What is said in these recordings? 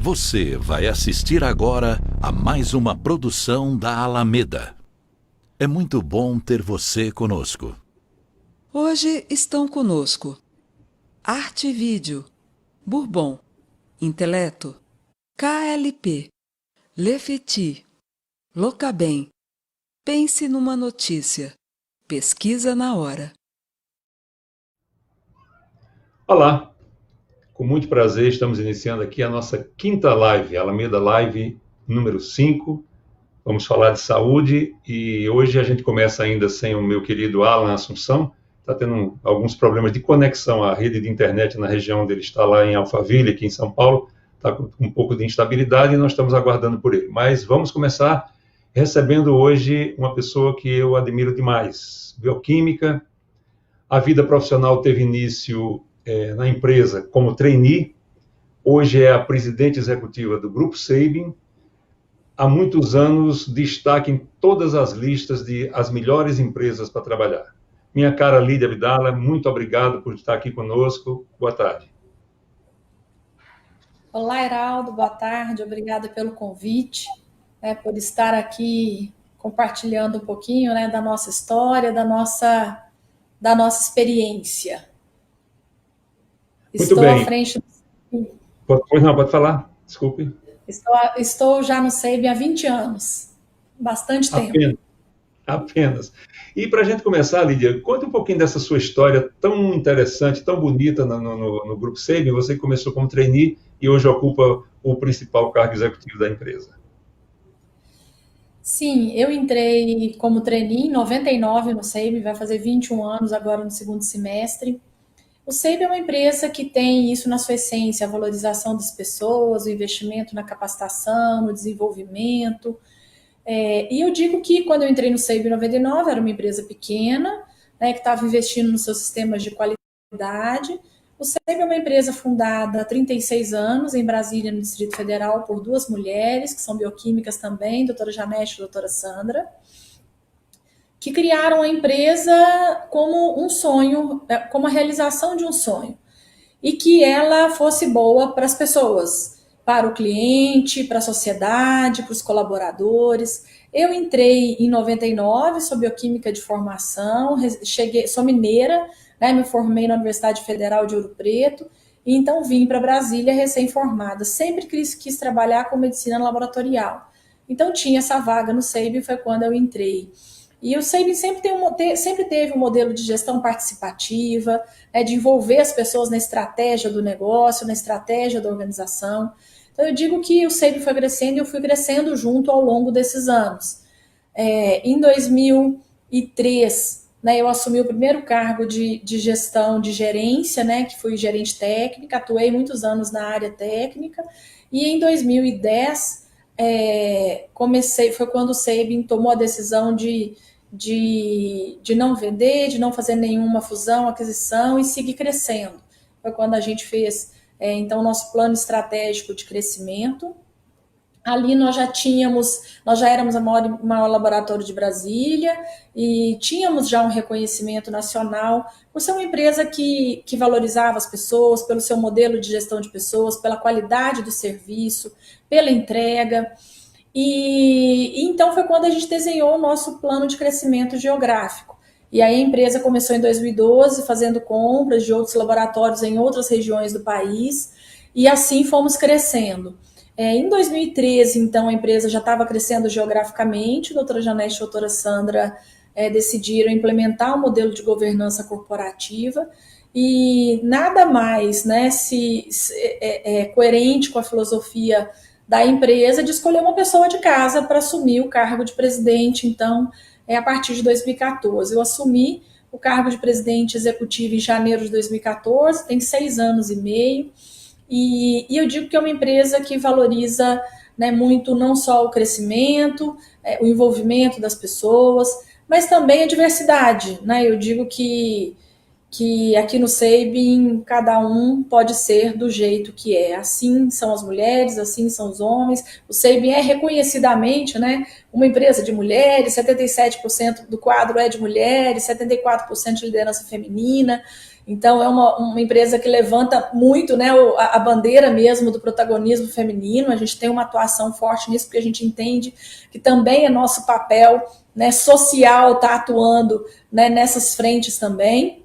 Você vai assistir agora a mais uma produção da Alameda. É muito bom ter você conosco. Hoje estão conosco Arte e Vídeo, Bourbon, Inteleto, KLP, Lefeti, Locabem, Pense numa Notícia, Pesquisa na Hora. Olá, com muito prazer estamos iniciando aqui a nossa quinta live, Alameda Live número 5. Vamos falar de saúde e hoje a gente começa ainda sem o meu querido Alan Assunção. Está tendo alguns problemas de conexão à rede de internet na região onde ele está, lá em Alphaville, aqui em São Paulo. Está com um pouco de instabilidade e nós estamos aguardando por ele. Mas vamos começar recebendo hoje uma pessoa que eu admiro demais, bioquímica. A vida profissional teve início na empresa como trainee. Hoje é a presidente executiva do Grupo Sabin. Há muitos anos, destaque em todas as listas de as melhores empresas para trabalhar. Minha cara Lídia Abdala, muito obrigado por estar aqui conosco. Boa tarde. Olá, Heraldo, boa tarde. Obrigada pelo convite, por estar aqui compartilhando um pouquinho, da nossa história, da nossa experiência. Muito Estou bem. à frente do... Pois não, pode falar. Desculpe. Estou já no SEIB há 20 anos, bastante tempo. Apenas. E para a gente começar, Lídia, conta um pouquinho dessa sua história tão interessante, tão bonita no Grupo Sabin. Você começou como trainee e hoje ocupa o principal cargo executivo da empresa. Sim, eu entrei como trainee em 99 no SEIB, vai fazer 21 anos agora no segundo semestre. O SEIB é uma empresa que tem isso na sua essência, a valorização das pessoas, o investimento na capacitação, no desenvolvimento. E eu digo que quando eu entrei no SEIB em 99, era uma empresa pequena, que estava investindo nos seus sistemas de qualidade. O SEIB é uma empresa fundada há 36 anos, em Brasília, no Distrito Federal, por duas mulheres, que são bioquímicas também, doutora Janete e doutora Sandra, que criaram a empresa como um sonho, como a realização de um sonho, e que ela fosse boa para as pessoas, para o cliente, para a sociedade, para os colaboradores. Eu entrei em 99, sou bioquímica de formação, sou mineira, me formei na Universidade Federal de Ouro Preto, e então vim para Brasília recém-formada. Sempre quis trabalhar com medicina laboratorial. Então tinha essa vaga no SEIB, foi quando eu entrei. E o SEIB sempre teve um modelo de gestão participativa, de envolver as pessoas na estratégia do negócio, na estratégia da organização. Então, eu digo que o SEIB foi crescendo e eu fui crescendo junto ao longo desses anos. Em 2003, eu assumi o primeiro cargo de gestão de gerência, que fui gerente técnica, atuei muitos anos na área técnica, e em 2010, foi quando o SEIB tomou a decisão de não vender, de não fazer nenhuma fusão, aquisição e seguir crescendo. Foi quando a gente fez, então, o nosso plano estratégico de crescimento. Ali nós já éramos o maior laboratório de Brasília e tínhamos já um reconhecimento nacional por ser uma empresa que valorizava as pessoas, pelo seu modelo de gestão de pessoas, pela qualidade do serviço, pela entrega. E então foi quando a gente desenhou o nosso plano de crescimento geográfico. E aí a empresa começou em 2012 fazendo compras de outros laboratórios em outras regiões do país, e assim fomos crescendo. Em 2013, então, a empresa já estava crescendo geograficamente, a doutora Janete e a doutora Sandra decidiram implementar um modelo de governança corporativa, e nada mais coerente com a filosofia da empresa de escolher uma pessoa de casa para assumir o cargo de presidente. Então, a partir de 2014. Eu assumi o cargo de presidente executivo em janeiro de 2014, tem 6 anos e meio, e eu digo que é uma empresa que valoriza muito não só o crescimento, o envolvimento das pessoas, mas também a diversidade. Eu digo que aqui no SEIB cada um pode ser do jeito que é. Assim são as mulheres, assim são os homens. O SEIB é reconhecidamente uma empresa de mulheres, 77% do quadro é de mulheres, 74% de liderança feminina. Então, é uma empresa que levanta muito, né, a bandeira mesmo do protagonismo feminino. A gente tem uma atuação forte nisso, porque a gente entende que também é nosso papel, né, social estar atuando, né, nessas frentes também,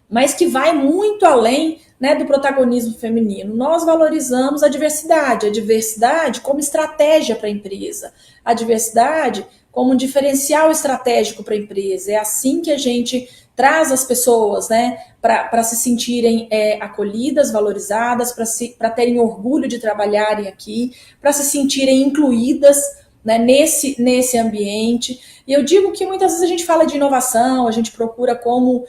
mas que vai muito além, né, do protagonismo feminino. Nós valorizamos a diversidade como estratégia para a empresa, a diversidade como um diferencial estratégico para a empresa. É assim que a gente traz as pessoas, né, para se sentirem acolhidas, valorizadas, para terem orgulho de trabalharem aqui, para se sentirem incluídas, né, nesse ambiente. E eu digo que muitas vezes a gente fala de inovação, a gente procura como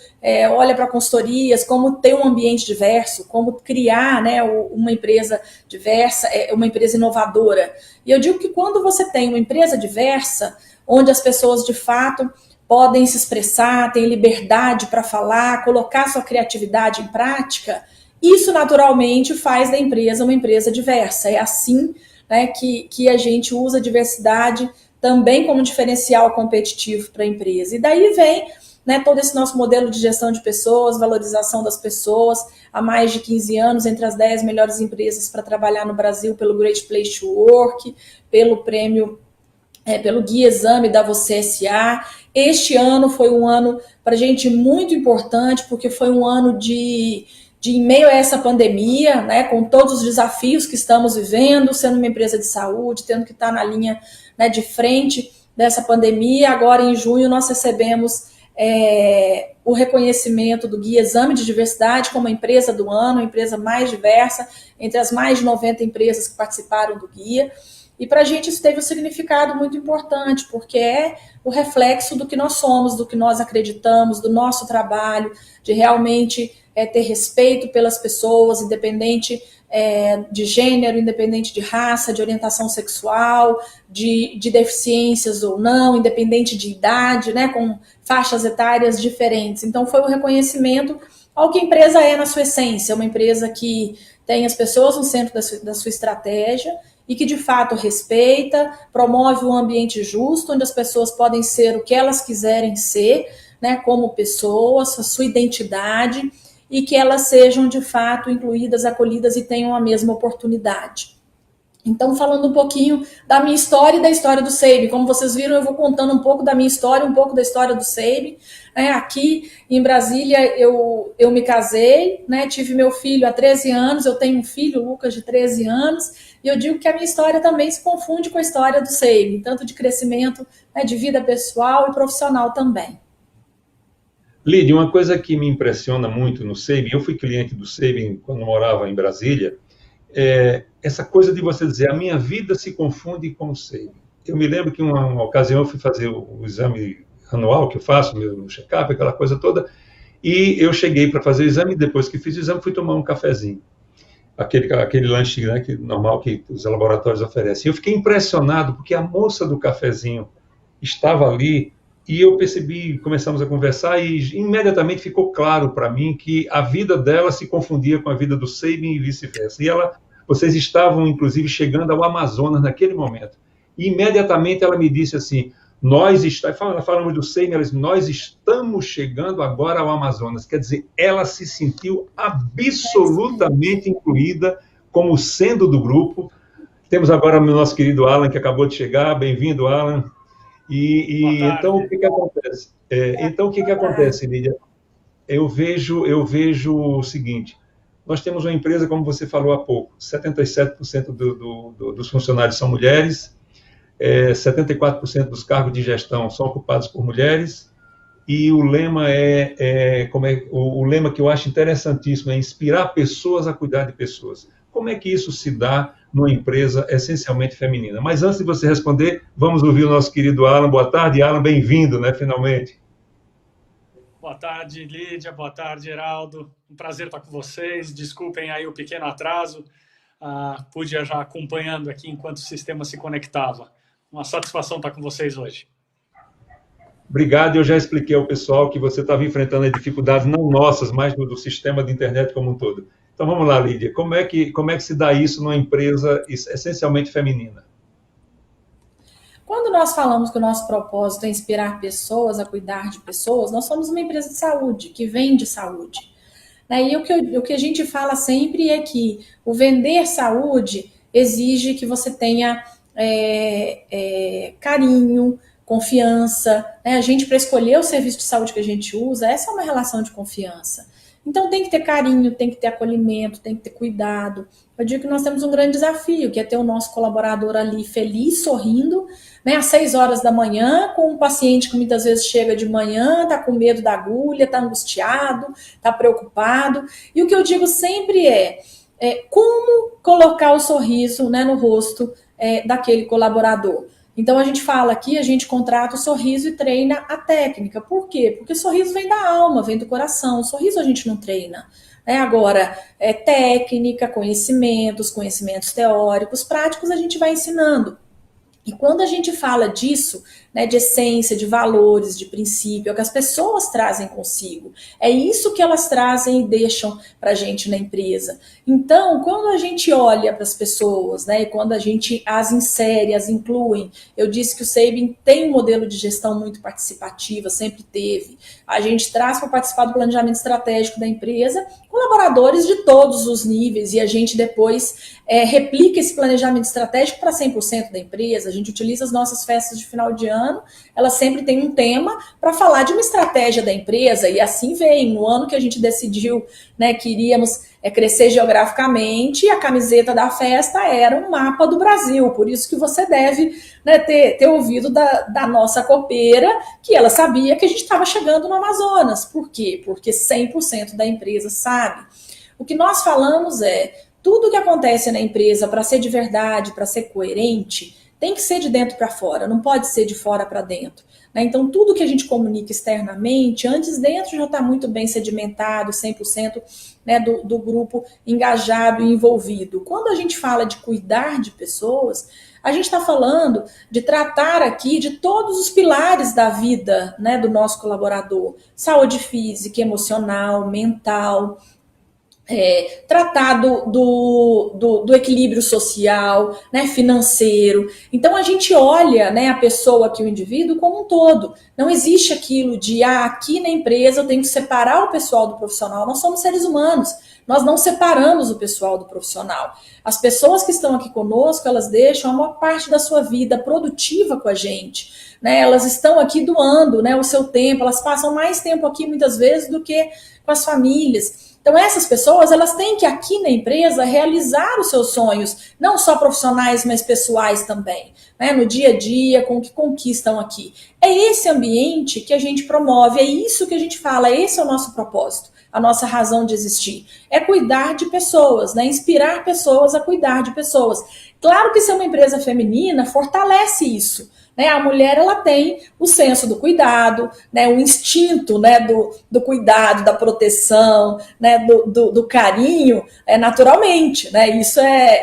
olha para consultorias, como ter um ambiente diverso, como criar, né, uma empresa diversa, uma empresa inovadora. E eu digo que quando você tem uma empresa diversa, onde as pessoas de fato podem se expressar, têm liberdade para falar, colocar sua criatividade em prática, isso naturalmente faz da empresa uma empresa diversa. É assim, né, que a gente usa a diversidade também como diferencial competitivo para a empresa. E daí vem, né, todo esse nosso modelo de gestão de pessoas, valorização das pessoas, há mais de 15 anos, entre as 10 melhores empresas para trabalhar no Brasil pelo Great Place to Work, pelo prêmio, pelo Guia Exame da Você S.A. Este ano foi um ano para a gente muito importante, porque foi um ano de em meio a essa pandemia, né, com todos os desafios que estamos vivendo, sendo uma empresa de saúde, tendo que estar na linha, né, de frente dessa pandemia. Agora, em junho, nós recebemos o reconhecimento do Guia Exame de Diversidade como a empresa do ano, a empresa mais diversa, entre as mais de 90 empresas que participaram do Guia. E para a gente isso teve um significado muito importante, porque é o reflexo do que nós somos, do que nós acreditamos, do nosso trabalho, de realmente ter respeito pelas pessoas, independente de gênero, independente de raça, de orientação sexual, de deficiências ou não, independente de idade, né, com faixas etárias diferentes. Então foi um reconhecimento ao que a empresa é na sua essência, uma empresa que tem as pessoas no centro da sua estratégia e que de fato respeita, promove um ambiente justo, onde as pessoas podem ser o que elas quiserem ser, né, como pessoas, a sua identidade, e que elas sejam de fato incluídas, acolhidas e tenham a mesma oportunidade. Então, falando um pouquinho da minha história e da história do SEIB, como vocês viram, eu vou contando um pouco da minha história, um pouco da história do SEIB. Aqui em Brasília eu me casei, né, tive meu filho há 13 anos, eu tenho um filho, Lucas, de 13 anos, e eu digo que a minha história também se confunde com a história do SEIB, tanto de crescimento, né, de vida pessoal e profissional também. Lídia, uma coisa que me impressiona muito no SEIB, eu fui cliente do SEIB quando morava em Brasília, essa coisa de você dizer, a minha vida se confunde com o SEIB. Eu me lembro que uma ocasião eu fui fazer o exame anual que eu faço, meu check-up, aquela coisa toda, e eu cheguei para fazer o exame, depois que fiz o exame, fui tomar um cafezinho. Aquele lanche, né, normal que os laboratórios oferecem. Eu fiquei impressionado, porque a moça do cafezinho estava ali, e eu percebi, começamos a conversar, e imediatamente ficou claro para mim que a vida dela se confundia com a vida do SEIB e vice-versa. E vocês estavam, inclusive, chegando ao Amazonas naquele momento. E imediatamente ela me disse assim, falamos do SEIB, ela disse, nós estamos chegando agora ao Amazonas. Quer dizer, ela se sentiu absolutamente incluída como sendo do grupo. Temos agora o nosso querido Alan, que acabou de chegar. Bem-vindo, Alan. E então, o que acontece? Então, o que acontece, Lídia? Eu vejo o seguinte, nós temos uma empresa, como você falou há pouco, 77% dos funcionários são mulheres, 74% dos cargos de gestão são ocupados por mulheres, e o lema o lema que eu acho interessantíssimo é inspirar pessoas a cuidar de pessoas. Como é que isso se dá numa empresa essencialmente feminina? Mas antes de você responder, vamos ouvir o nosso querido Alan. Boa tarde, Alan, bem-vindo, né, finalmente. Boa tarde, Lídia. Boa tarde, Geraldo. Um prazer estar com vocês. Desculpem aí o pequeno atraso. Pude já acompanhando aqui enquanto o sistema se conectava. Uma satisfação estar com vocês hoje. Obrigado. Eu já expliquei ao pessoal que você estava enfrentando as dificuldades não nossas, mas do sistema de internet como um todo. Então, vamos lá, Lídia. Como é que se dá isso numa empresa essencialmente feminina? Quando nós falamos que o nosso propósito é inspirar pessoas a cuidar de pessoas, nós somos uma empresa de saúde, que vende saúde. Né? E o que a gente fala sempre é que o vender saúde exige que você tenha carinho, confiança. Né? A gente, para escolher o serviço de saúde que a gente usa, essa é uma relação de confiança. Então tem que ter carinho, tem que ter acolhimento, tem que ter cuidado. Eu digo que nós temos um grande desafio, que é ter o nosso colaborador ali feliz, sorrindo, né, às 6 horas da manhã, com um paciente que muitas vezes chega de manhã, está com medo da agulha, está angustiado, está preocupado. E o que eu digo sempre como colocar o sorriso, né, no rosto daquele colaborador. Então a gente fala aqui, a gente contrata o sorriso e treina a técnica. Por quê? Porque sorriso vem da alma, vem do coração. O sorriso a gente não treina. Agora, técnica, conhecimentos teóricos, práticos, a gente vai ensinando. E quando a gente fala disso, né, de essência, de valores, de princípio, é o que as pessoas trazem consigo. É isso que elas trazem e deixam para a gente na empresa. Então, quando a gente olha para as pessoas, né, e quando a gente as insere, as inclui, eu disse que o Sabin tem um modelo de gestão muito participativa, sempre teve. A gente traz para participar do planejamento estratégico da empresa colaboradores de todos os níveis e a gente depois replica esse planejamento estratégico para 100% da empresa. A gente utiliza as nossas festas de final de ano, elas sempre têm um tema para falar de uma estratégia da empresa e assim vem. No ano que a gente decidiu, né, que iríamos crescer geograficamente, a camiseta da festa era um mapa do Brasil, por isso que você deve, né, ter ouvido da nossa copeira, que ela sabia que a gente estava chegando no Amazonas. Por quê? Porque 100% da empresa sabe. O que nós falamos tudo que acontece na empresa, para ser de verdade, para ser coerente, tem que ser de dentro para fora, não pode ser de fora para dentro. Né? Então, tudo que a gente comunica externamente, antes dentro já está muito bem sedimentado, 100%, né, do grupo engajado e envolvido. Quando a gente fala de cuidar de pessoas, a gente está falando de tratar aqui de todos os pilares da vida, né, do nosso colaborador. Saúde física, emocional, mental, tratar do equilíbrio social, né, financeiro. Então a gente olha, né, a pessoa aqui, o indivíduo, como um todo. Não existe aquilo de aqui na empresa eu tenho que separar o pessoal do profissional. Nós somos seres humanos, nós não separamos o pessoal do profissional. As pessoas que estão aqui conosco, elas deixam a maior parte da sua vida produtiva com a gente. Né? Elas estão aqui doando, né, o seu tempo, elas passam mais tempo aqui muitas vezes do que com as famílias. Então, essas pessoas, elas têm que aqui na empresa realizar os seus sonhos, não só profissionais, mas pessoais também, né? No dia a dia, com o que conquistam aqui. É esse ambiente que a gente promove, é isso que a gente fala, esse é o nosso propósito, a nossa razão de existir. É cuidar de pessoas, né? Inspirar pessoas a cuidar de pessoas. Claro que ser uma empresa feminina fortalece isso. Né, a mulher, ela tem o senso do cuidado, né, o instinto, né, do cuidado, da proteção, né, do carinho, naturalmente. Né,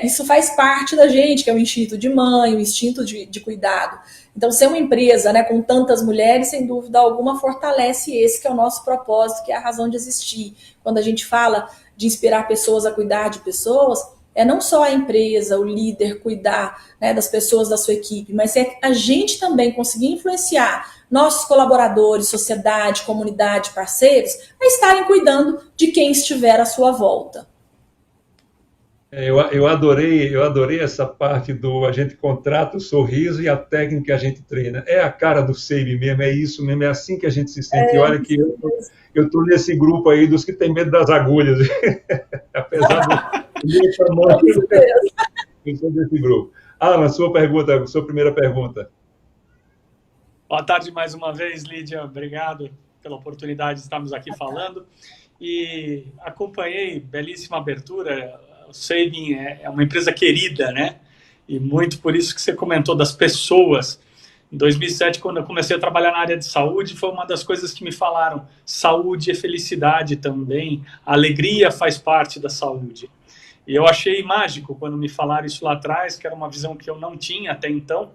isso faz parte da gente, que é o instinto de mãe, o instinto de cuidado. Então, ser uma empresa, né, com tantas mulheres, sem dúvida alguma, fortalece esse que é o nosso propósito, que é a razão de existir. Quando a gente fala de inspirar pessoas a cuidar de pessoas, não só a empresa, o líder cuidar, né, das pessoas da sua equipe, mas é a gente também conseguir influenciar nossos colaboradores, sociedade, comunidade, parceiros, a estarem cuidando de quem estiver à sua volta. Eu adorei essa parte do a gente contrata o sorriso e a técnica a gente treina. É a cara do Sabin mesmo, é isso mesmo, é assim que a gente se sente. Olha que eu estou nesse grupo aí dos que tem medo das agulhas. Apesar do eu sou desse grupo. Alan, sua primeira pergunta. Boa tarde mais uma vez, Lídia. Obrigado pela oportunidade de estarmos aqui falando. E acompanhei, belíssima abertura. O Sabin é uma empresa querida, né? E muito por isso que você comentou das pessoas. Em 2007, quando eu comecei a trabalhar na área de saúde, foi uma das coisas que me falaram. Saúde é felicidade também. A alegria faz parte da saúde. E eu achei mágico quando me falaram isso lá atrás, que era uma visão que eu não tinha até então.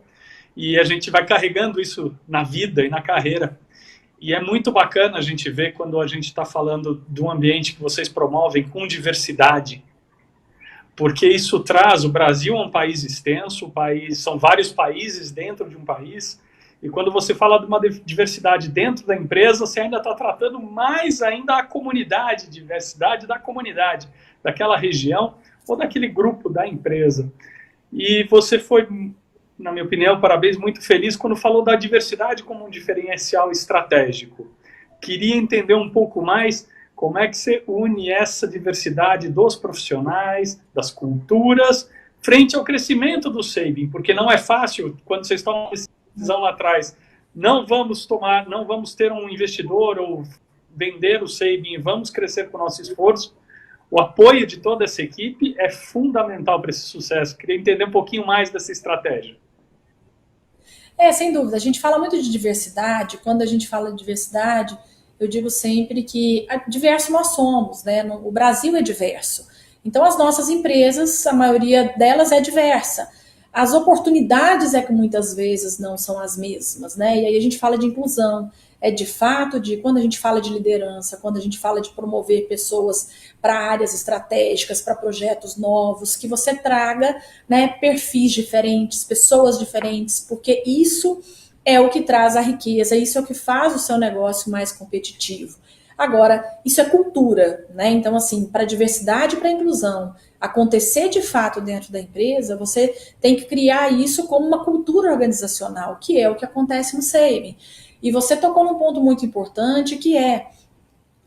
E a gente vai carregando isso na vida e na carreira. E é muito bacana a gente ver quando a gente está falando de um ambiente que vocês promovem com diversidade. Porque isso traz, o Brasil é um país extenso, são vários países dentro de um país, E quando você fala de uma diversidade dentro da empresa, você ainda está tratando mais ainda a comunidade, diversidade da comunidade, daquela região ou daquele grupo da empresa. E você foi, na minha opinião, parabéns, muito feliz quando falou da diversidade como um diferencial estratégico. Queria entender um pouco mais como é que você une essa diversidade dos profissionais, das culturas, frente ao crescimento do Sabin, porque não é fácil, quando vocês tomam decisão lá atrás, não vamos ter um investidor ou vender o Sabin, vamos crescer com o nosso esforço. O apoio de toda essa equipe é fundamental para esse sucesso. Queria entender um pouquinho mais dessa estratégia. Sem dúvida. A gente fala muito de diversidade. Quando a gente fala de diversidade, eu digo sempre que diverso nós somos, né? O Brasil é diverso. Então, as nossas empresas, a maioria delas é diversa. As oportunidades é que muitas vezes não são as mesmas, né? E aí a gente fala de inclusão. De fato, quando a gente fala de liderança, quando a gente fala de promover pessoas para áreas estratégicas, para projetos novos, que você traga, né, perfis diferentes, pessoas diferentes, porque isso é o que traz a riqueza, isso é o que faz o seu negócio mais competitivo. Agora, isso é cultura, né? Então, assim, para a diversidade e para a inclusão acontecer de fato dentro da empresa, você tem que criar isso como uma cultura organizacional, que é o que acontece no Sabin. E você tocou num ponto muito importante, que é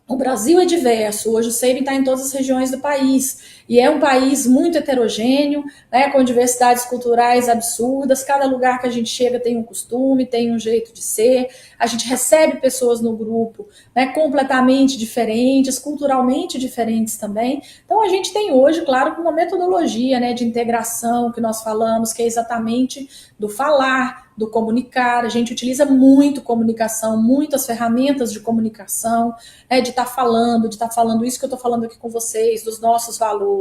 o Brasil é diverso. Hoje o Sabin está em todas as regiões do país. E é um país muito heterogêneo, né, com diversidades culturais absurdas. Cada lugar que a gente chega tem um costume, tem um jeito de ser. A gente recebe pessoas no grupo, né, completamente diferentes, culturalmente diferentes também. Então a gente tem hoje, claro, uma metodologia, né, de integração que nós falamos, que é exatamente do falar, do comunicar. A gente utiliza muito comunicação, muitas ferramentas de comunicação, né, de estar falando isso que eu estou falando aqui com vocês, dos nossos valores,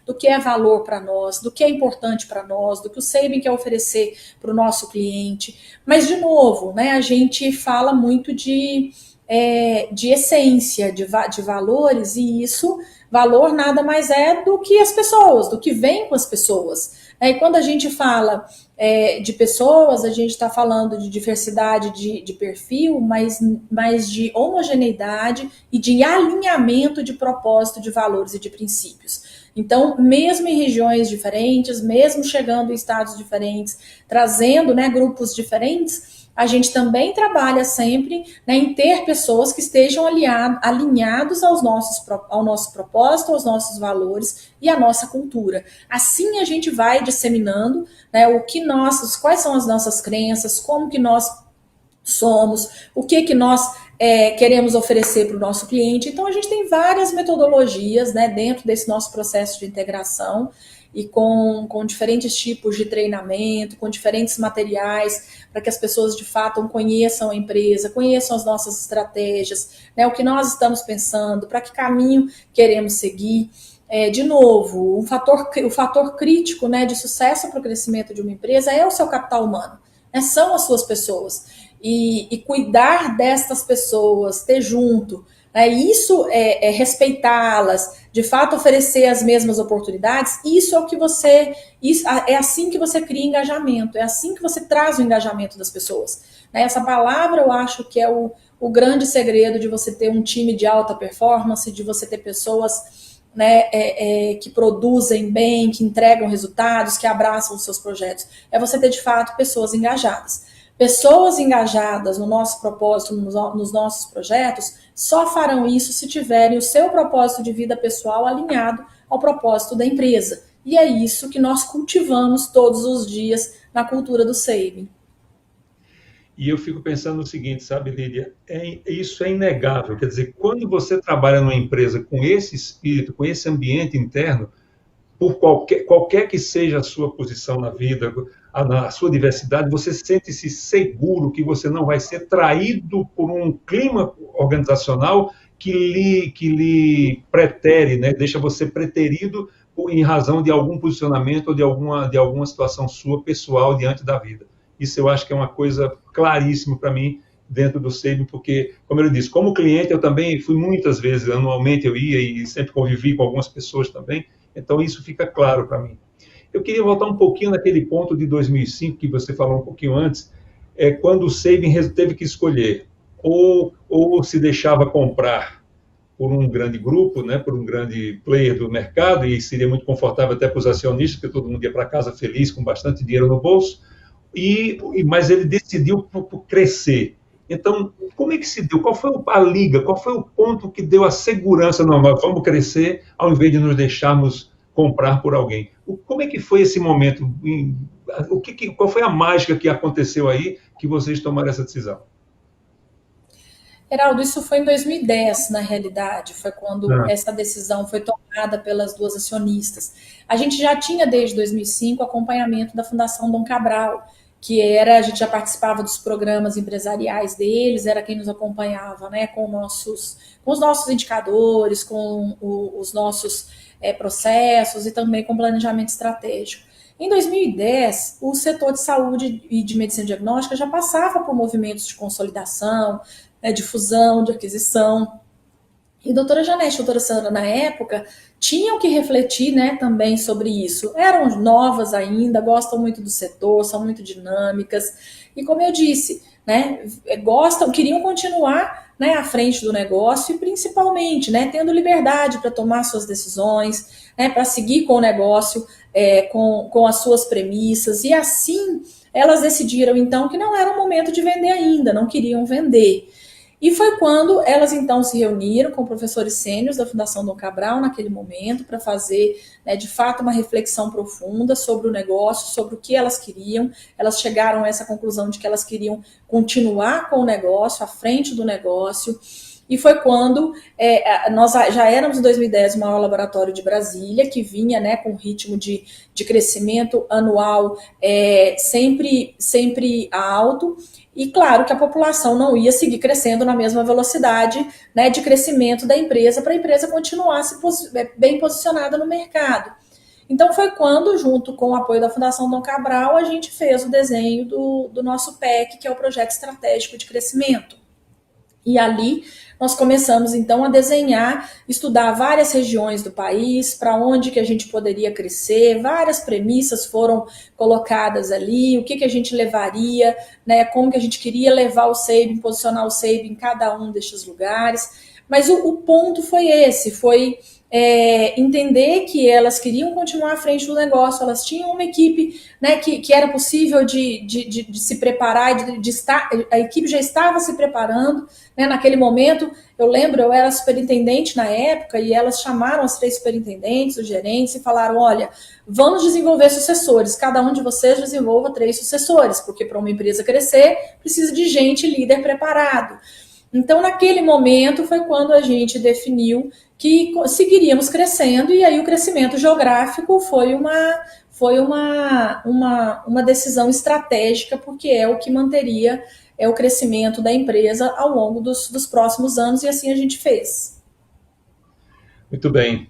do que é valor para nós, do que é importante para nós, do que o Sabin quer oferecer para o nosso cliente. Mas, de novo, né, a gente fala muito de essência, de valores, e isso, valor nada mais é do que as pessoas, do que vem com as pessoas. E quando a gente fala de pessoas, a gente está falando de diversidade de perfil, mas de homogeneidade e de alinhamento de propósito, de valores e de princípios. Então, mesmo em regiões diferentes, mesmo chegando em estados diferentes, trazendo, né, grupos diferentes, a gente também trabalha sempre, né, em ter pessoas que estejam alinhados ao nosso propósito, aos nossos valores e à nossa cultura. Assim a gente vai disseminando, né, quais são as nossas crenças, como que nós somos, o que nós queremos oferecer para o nosso cliente. Então a gente tem várias metodologias, né, dentro desse nosso processo de integração, e com diferentes tipos de treinamento, com diferentes materiais, para que as pessoas de fato conheçam a empresa, conheçam as nossas estratégias, né, o que nós estamos pensando, para que caminho queremos seguir. De novo, o fator crítico, né, de sucesso para o crescimento de uma empresa é o seu capital humano, né, são as suas pessoas. E cuidar destas pessoas, ter junto, né, isso é respeitá-las, de fato oferecer as mesmas oportunidades. Isso é o que é assim que você cria engajamento, é assim que você traz o engajamento das pessoas. Né, essa palavra eu acho que é o grande segredo de você ter um time de alta performance, de você ter pessoas, né, que produzem bem, que entregam resultados, que abraçam os seus projetos. É você ter de fato pessoas engajadas. Pessoas engajadas no nosso propósito, nos nossos projetos, só farão isso se tiverem o seu propósito de vida pessoal alinhado ao propósito da empresa. E é isso que nós cultivamos todos os dias na cultura do Sabin. E eu fico pensando no seguinte, sabe, Lídia? Isso é inegável. Quer dizer, quando você trabalha numa empresa com esse espírito, com esse ambiente interno, por qualquer que seja a sua posição na vida, a sua diversidade, você sente-se seguro que você não vai ser traído por um clima organizacional que lhe pretere, né? Deixa você preterido em razão de algum posicionamento ou de alguma situação sua pessoal diante da vida. Isso eu acho que é uma coisa claríssima para mim dentro do Sabin, porque, como eu disse, como cliente eu também fui muitas vezes, anualmente eu ia e sempre convivi com algumas pessoas também, então isso fica claro para mim. Eu queria voltar um pouquinho naquele ponto de 2005, que você falou um pouquinho antes, quando o Sabin teve que escolher ou se deixava comprar por um grande grupo, né, por um grande player do mercado, e seria muito confortável até para os acionistas, porque todo mundo ia para casa feliz, com bastante dinheiro no bolso, mas ele decidiu por crescer. Então, como é que se deu? Qual foi a liga? Qual foi o ponto que deu a segurança? Não, nós vamos crescer ao invés de nos deixarmos comprar por alguém. Como é que foi esse momento? Qual foi a mágica que aconteceu aí que vocês tomaram essa decisão? Heraldo, isso foi em 2010, na realidade, foi quando essa decisão foi tomada pelas duas acionistas. A gente já tinha, desde 2005, acompanhamento da Fundação Dom Cabral, a gente já participava dos programas empresariais deles, era quem nos acompanhava, né, com os nossos indicadores, com os nossos processos e também com planejamento estratégico. Em 2010, o setor de saúde e de medicina diagnóstica já passava por movimentos de consolidação, de fusão, de aquisição. E a doutora Janete e a doutora Sandra, na época, tinham que refletir, né, também sobre isso. Eram novas ainda, gostam muito do setor, são muito dinâmicas. E como eu disse, né, queriam continuar, né, à frente do negócio e principalmente, né, tendo liberdade para tomar suas decisões, né, para seguir com o negócio, com as suas premissas. E assim, elas decidiram, então, que não era o momento de vender ainda, não queriam vender. E foi quando elas, então, se reuniram com professores sêniores da Fundação Dom Cabral, naquele momento, para fazer, né, de fato, uma reflexão profunda sobre o negócio, sobre o que elas queriam. Elas chegaram a essa conclusão de que elas queriam continuar com o negócio, à frente do negócio. E foi quando nós já éramos, em 2010, o maior laboratório de Brasília, que vinha, né, com um ritmo de crescimento anual sempre alto. E claro que a população não ia seguir crescendo na mesma velocidade, né, de crescimento da empresa, para a empresa continuar bem posicionada no mercado. Então foi quando, junto com o apoio da Fundação Dom Cabral, a gente fez o desenho do nosso PEC, que é o Projeto Estratégico de Crescimento. E ali nós começamos, então, a desenhar, estudar várias regiões do país, para onde que a gente poderia crescer, várias premissas foram colocadas ali, o que a gente levaria, né, como que a gente queria levar o Sabin, posicionar o Sabin em cada um destes lugares. Mas o ponto foi esse, foi entender que elas queriam continuar à frente do negócio, elas tinham uma equipe, né, que era possível de se preparar, a equipe já estava se preparando, né, naquele momento. Eu lembro, eu era superintendente na época e elas chamaram as 3 superintendentes, os gerentes, e falaram: olha, vamos desenvolver sucessores, cada um de vocês desenvolva 3 sucessores, porque para uma empresa crescer precisa de gente, líder preparado. Então, naquele momento foi quando a gente definiu que seguiríamos crescendo, e aí o crescimento geográfico foi uma decisão estratégica, porque é o que manteria o crescimento da empresa ao longo dos próximos anos, e assim a gente fez. Muito bem.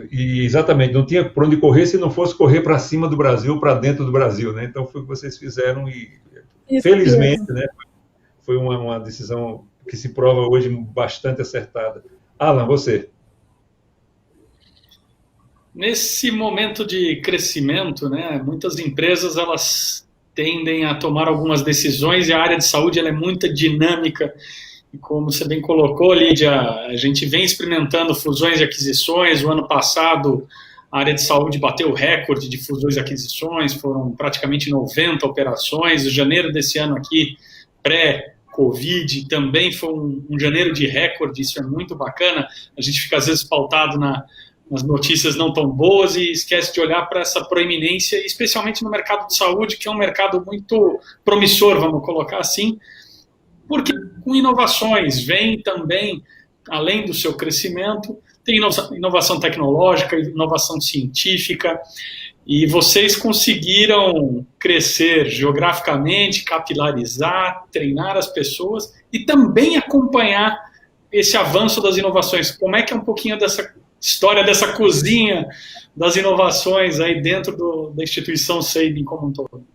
E exatamente, não tinha por onde correr se não fosse correr para cima do Brasil, para dentro do Brasil, né? Então foi o que vocês fizeram e, felizmente, né, foi uma decisão que se prova hoje bastante acertada. Alan, você. Nesse momento de crescimento, né, muitas empresas elas tendem a tomar algumas decisões, e a área de saúde ela é muito dinâmica. E como você bem colocou, Lídia, a gente vem experimentando fusões e aquisições. O ano passado, a área de saúde bateu o recorde de fusões e aquisições, foram praticamente 90 operações. O janeiro desse ano aqui, pré-Covid, também foi um janeiro de recorde, isso é muito bacana. A gente fica às vezes pautado nas notícias não tão boas e esquece de olhar para essa proeminência, especialmente no mercado de saúde, que é um mercado muito promissor, vamos colocar assim, porque com inovações vem também, além do seu crescimento, tem inovação tecnológica, inovação científica, e vocês conseguiram crescer geograficamente, capilarizar, treinar as pessoas e também acompanhar esse avanço das inovações. Como é que é um pouquinho dessa história, dessa cozinha das inovações aí dentro da instituição Sabin como um todo?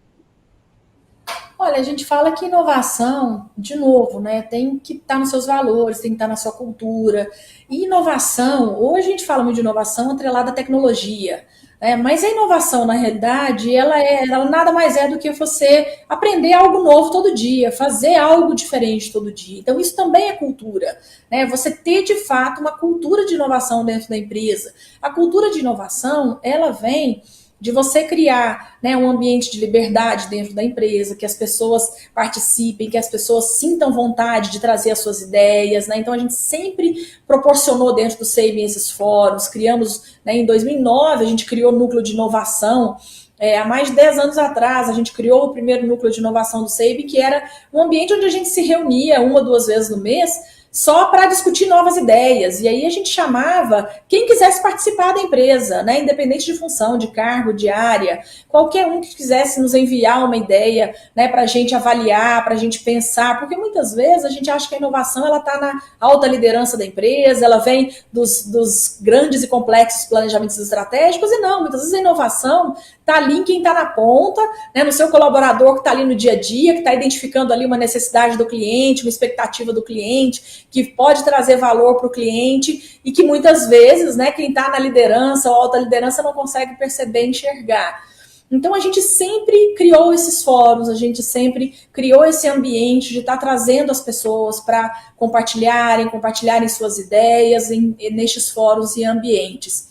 Olha, a gente fala que inovação, de novo, né, tem que estar nos seus valores, tem que estar na sua cultura. E inovação, hoje a gente fala muito de inovação atrelada à tecnologia, né? Mas a inovação, na realidade, ela nada mais é do que você aprender algo novo todo dia, fazer algo diferente todo dia. Então, isso também é cultura, né? Você ter, de fato, uma cultura de inovação dentro da empresa. A cultura de inovação, ela vem de você criar, né, um ambiente de liberdade dentro da empresa, que as pessoas participem, que as pessoas sintam vontade de trazer as suas ideias, né? Então a gente sempre proporcionou dentro do SEIB esses fóruns, criamos, né, em 2009 a gente criou o núcleo de inovação. Há mais de 10 anos atrás, a gente criou o primeiro núcleo de inovação do SEIB, que era um ambiente onde a gente se reunia 1 ou 2 vezes no mês, só para discutir novas ideias. E aí a gente chamava quem quisesse participar da empresa, né? Independente de função, de cargo, de área, qualquer um que quisesse nos enviar uma ideia, né, para a gente avaliar, para a gente pensar, porque muitas vezes a gente acha que a inovação ela está na alta liderança da empresa, ela vem dos grandes e complexos planejamentos estratégicos, e não, muitas vezes a inovação está ali em quem está na ponta, né, no seu colaborador que está ali no dia a dia, que está identificando ali uma necessidade do cliente, uma expectativa do cliente, que pode trazer valor para o cliente e que muitas vezes, né, quem está na liderança ou alta liderança não consegue perceber e enxergar. Então, a gente sempre criou esses fóruns, a gente sempre criou esse ambiente de estar trazendo as pessoas para compartilharem suas ideias nestes fóruns e ambientes.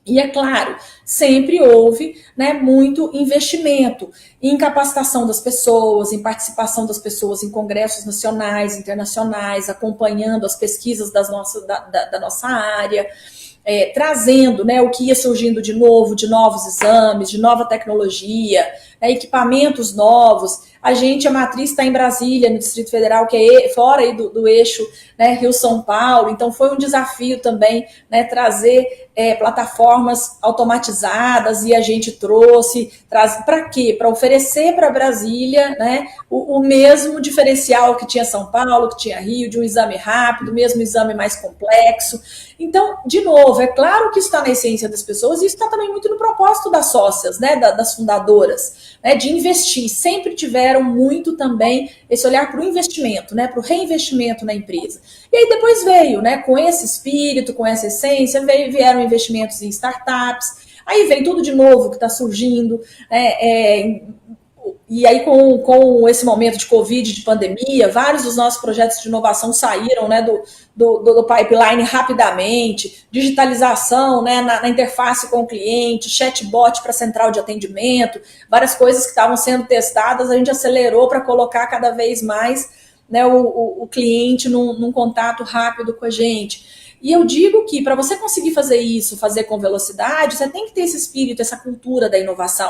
E é claro, sempre houve, né, muito investimento em capacitação das pessoas, em participação das pessoas em congressos nacionais, internacionais, acompanhando as pesquisas da nossa área, trazendo, né, o que ia surgindo de novo, de novos exames, de nova tecnologia, né, equipamentos novos. A matriz está em Brasília, no Distrito Federal, que é fora aí do eixo, né, Rio-São Paulo, então foi um desafio também, né, trazer plataformas automatizadas, e a gente trouxe para quê? Para oferecer para Brasília, né, o mesmo diferencial que tinha São Paulo, que tinha Rio, de um exame rápido, mesmo exame mais complexo. Então, de novo, é claro que isso está na essência das pessoas, e isso está também muito no propósito das sócias, né, das fundadoras, né, de investir. Sempre tiveram muito também esse olhar para o investimento, né, para o reinvestimento na empresa. E aí depois veio, né, com esse espírito, com essa essência, vieram investimentos em startups, aí vem tudo de novo que está surgindo, e aí com esse momento de Covid, de pandemia, vários dos nossos projetos de inovação saíram, né, do pipeline rapidamente, digitalização, né, na interface com o cliente, chatbot para central de atendimento, várias coisas que estavam sendo testadas, a gente acelerou para colocar cada vez mais, né, o cliente num contato rápido com a gente. E eu digo que para você conseguir fazer isso, fazer com velocidade, você tem que ter esse espírito, essa cultura da inovação.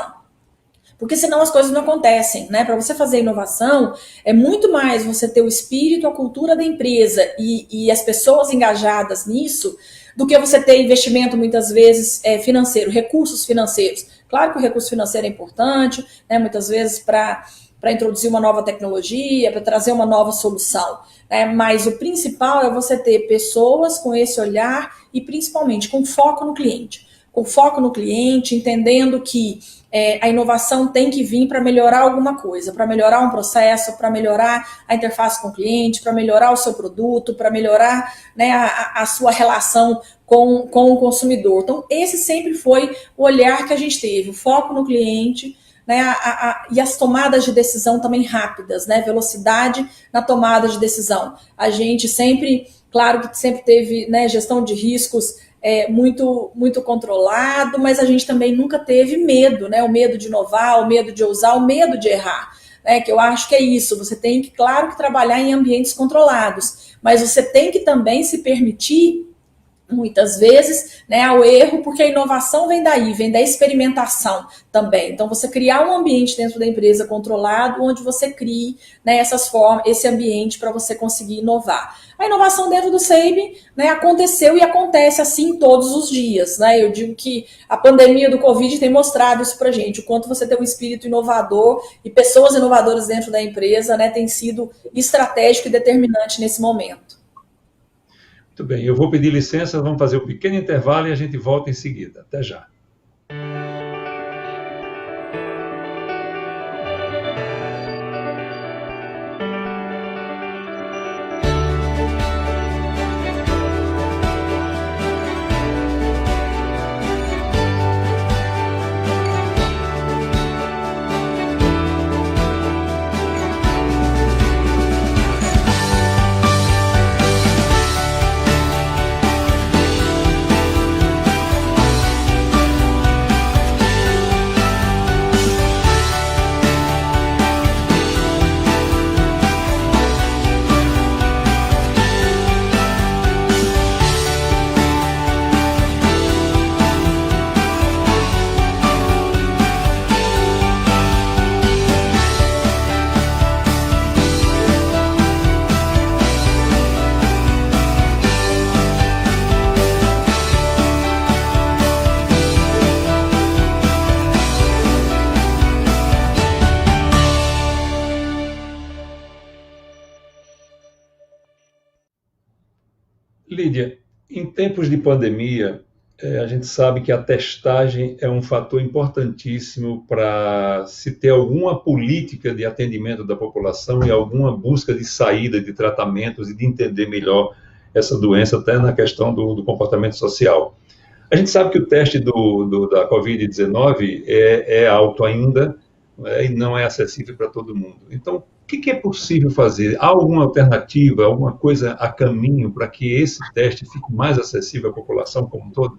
Porque senão as coisas não acontecem, né? Para você fazer inovação, é muito mais você ter o espírito, a cultura da empresa e as pessoas engajadas nisso, do que você ter investimento, muitas vezes, financeiro, recursos financeiros. Claro que o recurso financeiro é importante, né? Muitas vezes para introduzir uma nova tecnologia, para trazer uma nova solução. Mas o principal é você ter pessoas com esse olhar e, principalmente, com foco no cliente. Com foco no cliente, entendendo que a inovação tem que vir para melhorar alguma coisa, para melhorar um processo, para melhorar a interface com o cliente, para melhorar o seu produto, para melhorar, né, a sua relação com o consumidor. Então, esse sempre foi o olhar que a gente teve, o foco no cliente, né, e as tomadas de decisão também rápidas, né, velocidade na tomada de decisão. A gente sempre, claro que sempre teve, né, gestão de riscos muito, muito controlado, mas a gente também nunca teve medo, né, o medo de inovar, o medo de ousar, o medo de errar, né, que eu acho que é isso, você tem que, claro, que trabalhar em ambientes controlados, mas você tem que também se permitir, muitas vezes, né, ao erro, porque a inovação vem daí, vem da experimentação também. Então, você criar um ambiente dentro da empresa controlado, onde você crie, né, essas formas, esse ambiente para você conseguir inovar. A inovação dentro do SEIB, né, aconteceu e acontece assim todos os dias, né? Eu digo que a pandemia do Covid tem mostrado isso para a gente, o quanto você tem um espírito inovador e pessoas inovadoras dentro da empresa, né, tem sido estratégico e determinante nesse momento. Muito bem, eu vou pedir licença, vamos fazer um pequeno intervalo e a gente volta em seguida. Até já. Lídia, em tempos de pandemia, a gente sabe que a testagem é um fator importantíssimo para se ter alguma política de atendimento da população e alguma busca de saída de tratamentos e de entender melhor essa doença, até na questão do comportamento social. A gente sabe que o teste da Covid-19 é alto ainda, né, e não é acessível para todo mundo. Então, o que é possível fazer? Há alguma alternativa, alguma coisa a caminho para que esse teste fique mais acessível à população como um todo?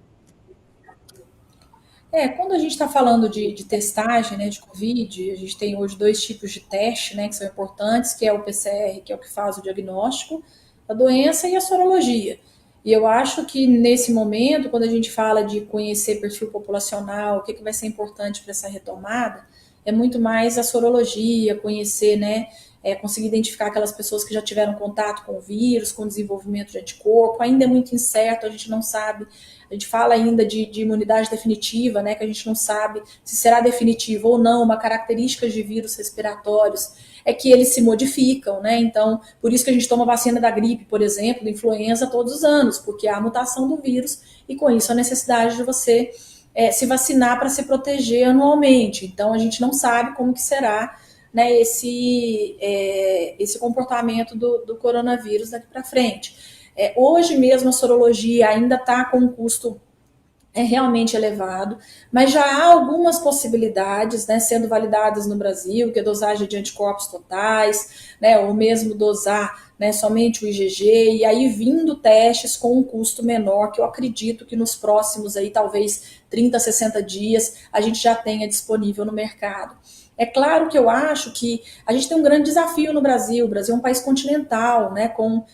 Quando a gente está falando de testagem, né, de Covid, a gente tem hoje dois tipos de teste, né, que são importantes, que é o PCR, que é o que faz o diagnóstico da doença, e a sorologia. E eu acho que nesse momento, quando a gente fala de conhecer perfil populacional, o que vai ser importante para essa retomada, é muito mais a sorologia, conhecer, né, conseguir identificar aquelas pessoas que já tiveram contato com o vírus, com desenvolvimento de anticorpo. Ainda é muito incerto, a gente não sabe. A gente fala ainda de imunidade definitiva, né, que a gente não sabe se será definitiva ou não. Uma característica de vírus respiratórios é que eles se modificam, né? Então, por isso que a gente toma vacina da gripe, por exemplo, da influenza todos os anos, porque há a mutação do vírus e com isso a necessidade de você se vacinar para se proteger anualmente. Então, a gente não sabe como que será, né, esse comportamento do coronavírus daqui para frente. Hoje mesmo a sorologia ainda está com um custo realmente elevado, mas já há algumas possibilidades, né, sendo validadas no Brasil, que é dosagem de anticorpos totais, né, ou mesmo dosar, né, somente o IgG, e aí vindo testes com um custo menor, que eu acredito que nos próximos aí, talvez 30, 60 dias, a gente já tenha disponível no mercado. É claro que eu acho que a gente tem um grande desafio no Brasil. O Brasil é um país continental, né, com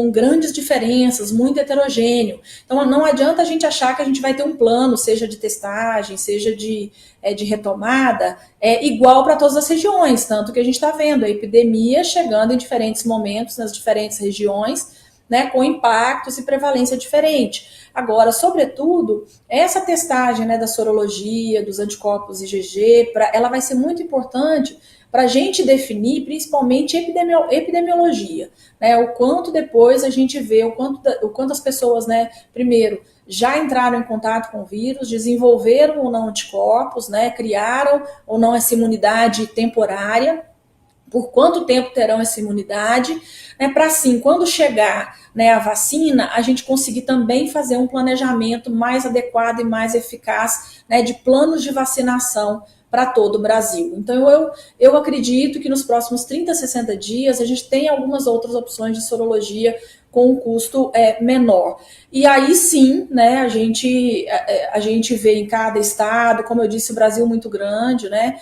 grandes diferenças, muito heterogêneo. Então, não adianta a gente achar que a gente vai ter um plano, seja de testagem, seja de retomada, igual para todas as regiões, tanto que a gente está vendo a epidemia chegando em diferentes momentos nas diferentes regiões, né, com impactos e prevalência diferente. Agora, sobretudo, essa testagem, né, da sorologia, dos anticorpos IgG, ela vai ser muito importante para a gente definir, principalmente, epidemiologia, né, o quanto depois a gente vê, o quanto as pessoas, né, primeiro, já entraram em contato com o vírus, desenvolveram ou não anticorpos, né, criaram ou não essa imunidade temporária, por quanto tempo terão essa imunidade, né, para assim, quando chegar, né, a vacina, a gente conseguir também fazer um planejamento mais adequado e mais eficaz, né, de planos de vacinação para todo o Brasil. Então, eu acredito que nos próximos 30, 60 dias a gente tem algumas outras opções de sorologia com um custo menor. E aí sim, né, a gente vê em cada estado, como eu disse, o Brasil é muito grande, né,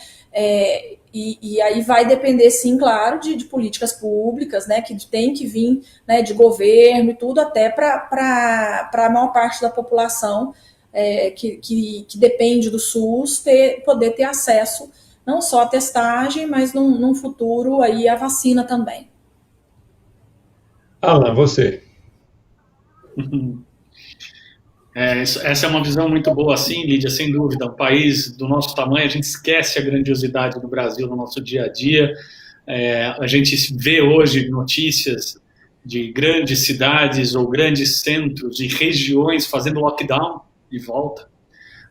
e aí vai depender, sim, claro, de políticas públicas, né, que tem que vir, né, de governo e tudo, até para a maior parte da população que depende do SUS poder ter acesso não só à testagem, mas num futuro aí à vacina também. Alan, você. Essa é uma visão muito boa, sim, Lídia, sem dúvida. Um país do nosso tamanho, a gente esquece a grandiosidade do Brasil no nosso dia a dia. A gente vê hoje notícias de grandes cidades ou grandes centros e regiões fazendo lockdown de volta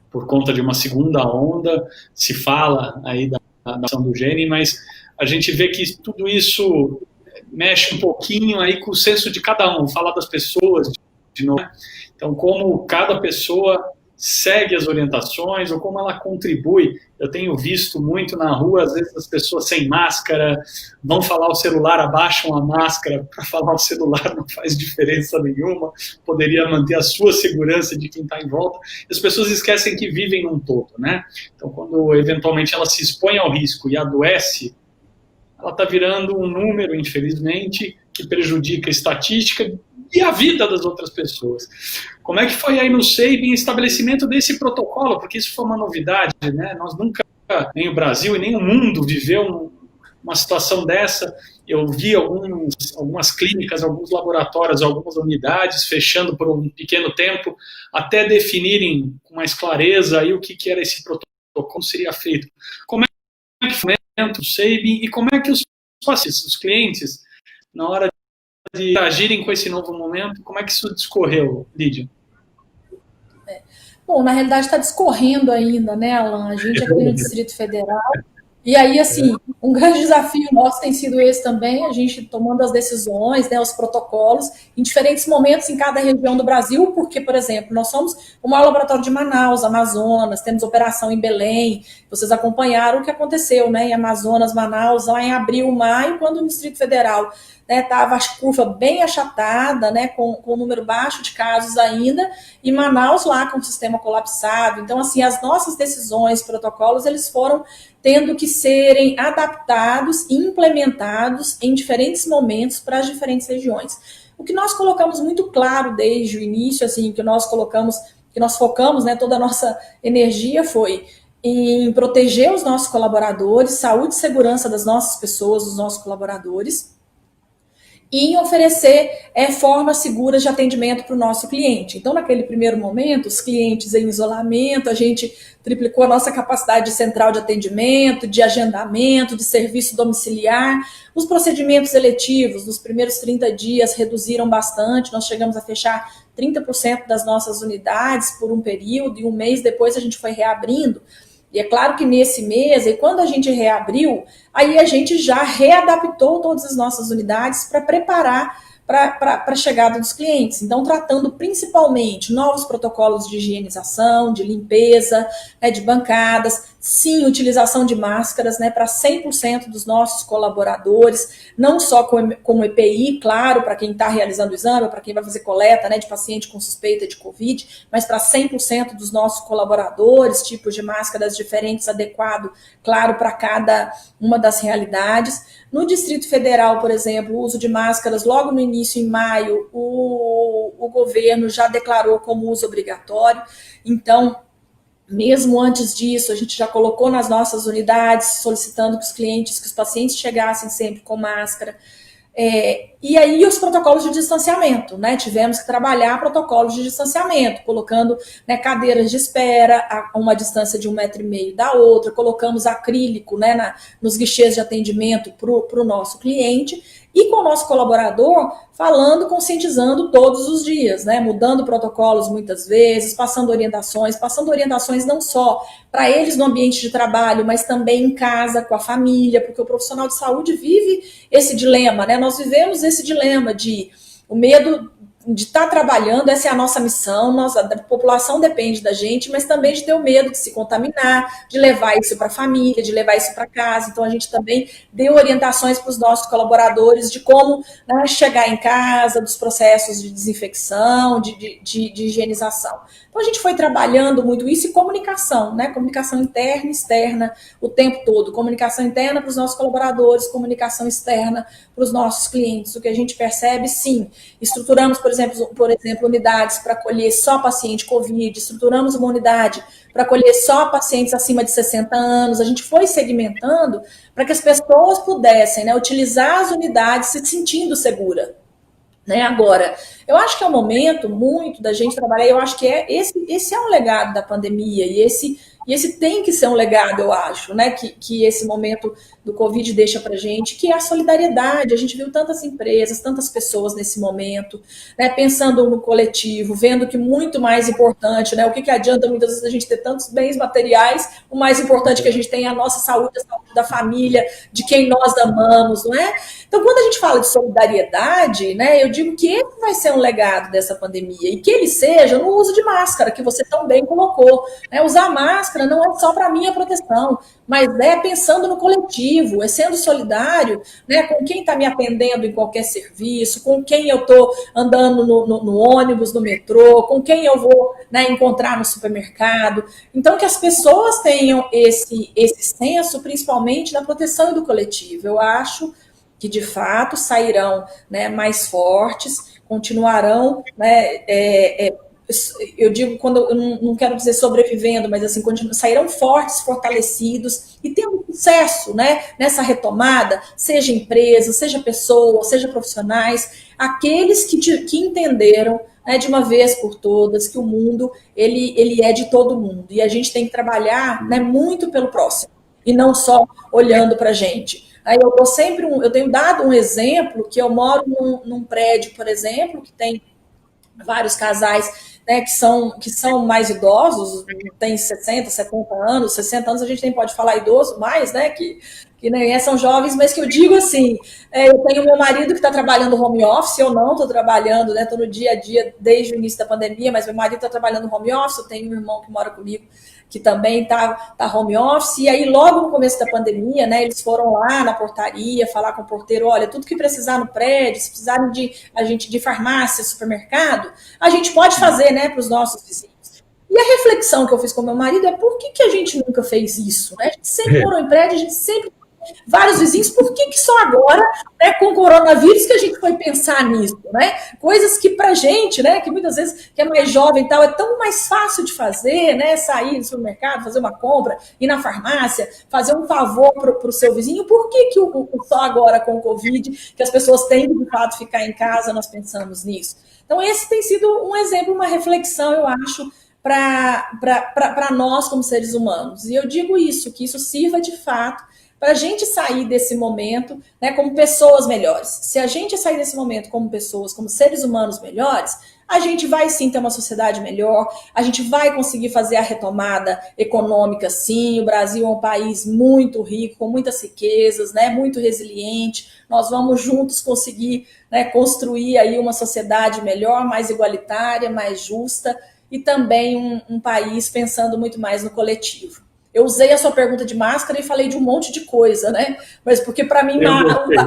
por conta de uma segunda onda. Se fala aí da ação do gene, mas a gente vê que tudo isso mexe um pouquinho aí com o senso de cada um, falar das pessoas de novo. Então, como cada pessoa segue as orientações ou como ela contribui. Eu tenho visto muito na rua, às vezes, as pessoas sem máscara, vão falar o celular, abaixam a máscara para falar o celular, não faz diferença nenhuma, poderia manter a sua segurança de quem está em volta. E as pessoas esquecem que vivem num todo, né? Então, quando eventualmente ela se expõe ao risco e adoece, ela está virando um número, infelizmente, que prejudica a estatística e a vida das outras pessoas. Como é que foi aí no SEIB o estabelecimento desse protocolo? Porque isso foi uma novidade, né? Nós nunca, nem o Brasil e nem o mundo, viveu uma situação dessa. Eu vi algumas clínicas, alguns laboratórios, algumas unidades fechando por um pequeno tempo, até definirem com mais clareza aí o que era esse protocolo, como seria feito. Como é que foi o SEIB e como é que os pacientes, os clientes, na hora de agirem com esse novo momento? Como é que isso discorreu, Lídia? Bom, na realidade está discorrendo ainda, né, Alan? A gente aqui no Distrito Federal. E aí, assim, um grande desafio nosso tem sido esse também, a gente tomando as decisões, né, os protocolos, em diferentes momentos em cada região do Brasil, porque, por exemplo, nós somos o maior laboratório de Manaus, Amazonas, temos operação em Belém, vocês acompanharam o que aconteceu, né, em Amazonas, Manaus, lá em abril, maio, quando o Distrito Federal estava a curva bem achatada, né, com um número baixo de casos ainda, e Manaus lá com o sistema colapsado. Então, assim, as nossas decisões, protocolos, eles foram tendo que serem adaptados e implementados em diferentes momentos para as diferentes regiões. O que nós colocamos muito claro desde o início, assim, que nós focamos, né, toda a nossa energia foi em proteger os nossos colaboradores, saúde e segurança das nossas pessoas, dos nossos colaboradores, e em oferecer formas seguras de atendimento para o nosso cliente. Então, naquele primeiro momento, os clientes em isolamento, a gente triplicou a nossa capacidade de central de atendimento, de agendamento, de serviço domiciliar. Os procedimentos eletivos, nos primeiros 30 dias, reduziram bastante, nós chegamos a fechar 30% das nossas unidades por um período, e um mês depois a gente foi reabrindo. E é claro que nesse mês, e quando a gente reabriu, aí a gente já readaptou todas as nossas unidades para preparar para a chegada dos clientes. Então, tratando principalmente novos protocolos de higienização, de limpeza, né, de bancadas, sim, utilização de máscaras, né, para 100% dos nossos colaboradores, não só com EPI, claro, para quem está realizando o exame, para quem vai fazer coleta, né, de paciente com suspeita de Covid, mas para 100% dos nossos colaboradores, tipos de máscaras diferentes, adequado, claro, para cada uma das realidades. No Distrito Federal, por exemplo, o uso de máscaras, logo no início, em maio, o governo já declarou como uso obrigatório. Então, mesmo antes disso, a gente já colocou nas nossas unidades, solicitando que os pacientes chegassem sempre com máscara. E aí os protocolos de distanciamento, né? Tivemos que trabalhar protocolos de distanciamento, colocando, né, cadeiras de espera a uma distância de 1,5 metro da outra, colocamos acrílico, né, nos guichês de atendimento para o nosso cliente, e com o nosso colaborador falando, conscientizando todos os dias, né, mudando protocolos muitas vezes, passando orientações não só para eles no ambiente de trabalho, mas também em casa, com a família, porque o profissional de saúde vive esse dilema, né? Nós vivemos esse dilema de o medo de estar trabalhando, essa é a nossa missão, a população depende da gente, mas também de ter o medo de se contaminar, de levar isso para a família, de levar isso para casa. Então, a gente também deu orientações para os nossos colaboradores de como, né, chegar em casa, dos processos de desinfecção, de higienização. Então, a gente foi trabalhando muito isso, e comunicação, né? Comunicação interna e externa o tempo todo. Comunicação interna para os nossos colaboradores, comunicação externa para os nossos clientes. O que a gente percebe, sim, estruturamos, por exemplo, unidades para acolher só paciente COVID, estruturamos uma unidade para acolher só pacientes acima de 60 anos. A gente foi segmentando para que as pessoas pudessem, né, utilizar as unidades se sentindo segura. Né? Agora, eu acho que é um momento muito da gente trabalhar, eu acho que esse é um legado da pandemia, e esse tem que ser um legado, eu acho, né, que esse momento do Covid deixa para a gente, que é a solidariedade. A gente viu tantas empresas, tantas pessoas nesse momento, né, pensando no coletivo, vendo que muito mais importante, né, o que adianta muitas vezes a gente ter tantos bens materiais, o mais importante que a gente tem é a nossa saúde, a saúde da família, de quem nós amamos, não é? Então, quando a gente fala de solidariedade, né, eu digo que esse vai ser um legado dessa pandemia, e que ele seja no uso de máscara, que você tão bem colocou, né? Usar máscara não é só para minha proteção, mas é pensando no coletivo, é sendo solidário, né, com quem está me atendendo em qualquer serviço, com quem eu estou andando no ônibus, no metrô, com quem eu vou, né, encontrar no supermercado. Então, que as pessoas tenham esse senso, principalmente da proteção e do coletivo. Eu acho que, de fato, sairão, né, mais fortes, continuarão, né, eu digo, quando eu não quero dizer sobrevivendo, mas assim, sairão fortes, fortalecidos e tendo sucesso, né, nessa retomada, seja empresa, seja pessoa, seja profissionais, aqueles que entenderam, né, de uma vez por todas, que o mundo ele é de todo mundo, e a gente tem que trabalhar, né, muito pelo próximo, e não só olhando para a gente. Aí eu tenho dado um exemplo que eu moro num prédio, por exemplo, que tem vários casais, né, que são mais idosos, tem 60, 70 anos, 60 anos a gente nem pode falar idoso mais, né, que nem são jovens, mas que eu digo assim, eu tenho meu marido que está trabalhando home office, eu não estou trabalhando, né, estou no dia a dia desde o início da pandemia, mas meu marido está trabalhando home office, eu tenho um irmão que mora comigo que também tá home office, e aí logo no começo da pandemia, né, eles foram lá na portaria falar com o porteiro, olha, tudo que precisar no prédio, se precisarem de farmácia, supermercado, a gente pode fazer, né, para os nossos vizinhos. E a reflexão que eu fiz com meu marido é por que a gente nunca fez isso, né? A gente sempre morou em prédio, a gente sempre vários vizinhos, por que só agora, né, com o coronavírus, que a gente foi pensar nisso, né? Coisas que pra gente, né, que muitas vezes, que é mais jovem e tal, é tão mais fácil de fazer, né, sair no supermercado, fazer uma compra, ir na farmácia, fazer um favor pro seu vizinho, por que só agora com o Covid, que as pessoas têm de fato ficar em casa, nós pensamos nisso? Então esse tem sido um exemplo, uma reflexão, eu acho, para nós como seres humanos. E eu digo isso, que isso sirva de fato para a gente sair desse momento, né, como pessoas melhores. Se a gente sair desse momento como pessoas, como seres humanos melhores, a gente vai sim ter uma sociedade melhor, a gente vai conseguir fazer a retomada econômica sim. O Brasil é um país muito rico, com muitas riquezas, né, muito resiliente. Nós vamos juntos conseguir, né, construir aí uma sociedade melhor, mais igualitária, mais justa, e também um país pensando muito mais no coletivo. Eu usei a sua pergunta de máscara e falei de um monte de coisa, né? Mas porque para mim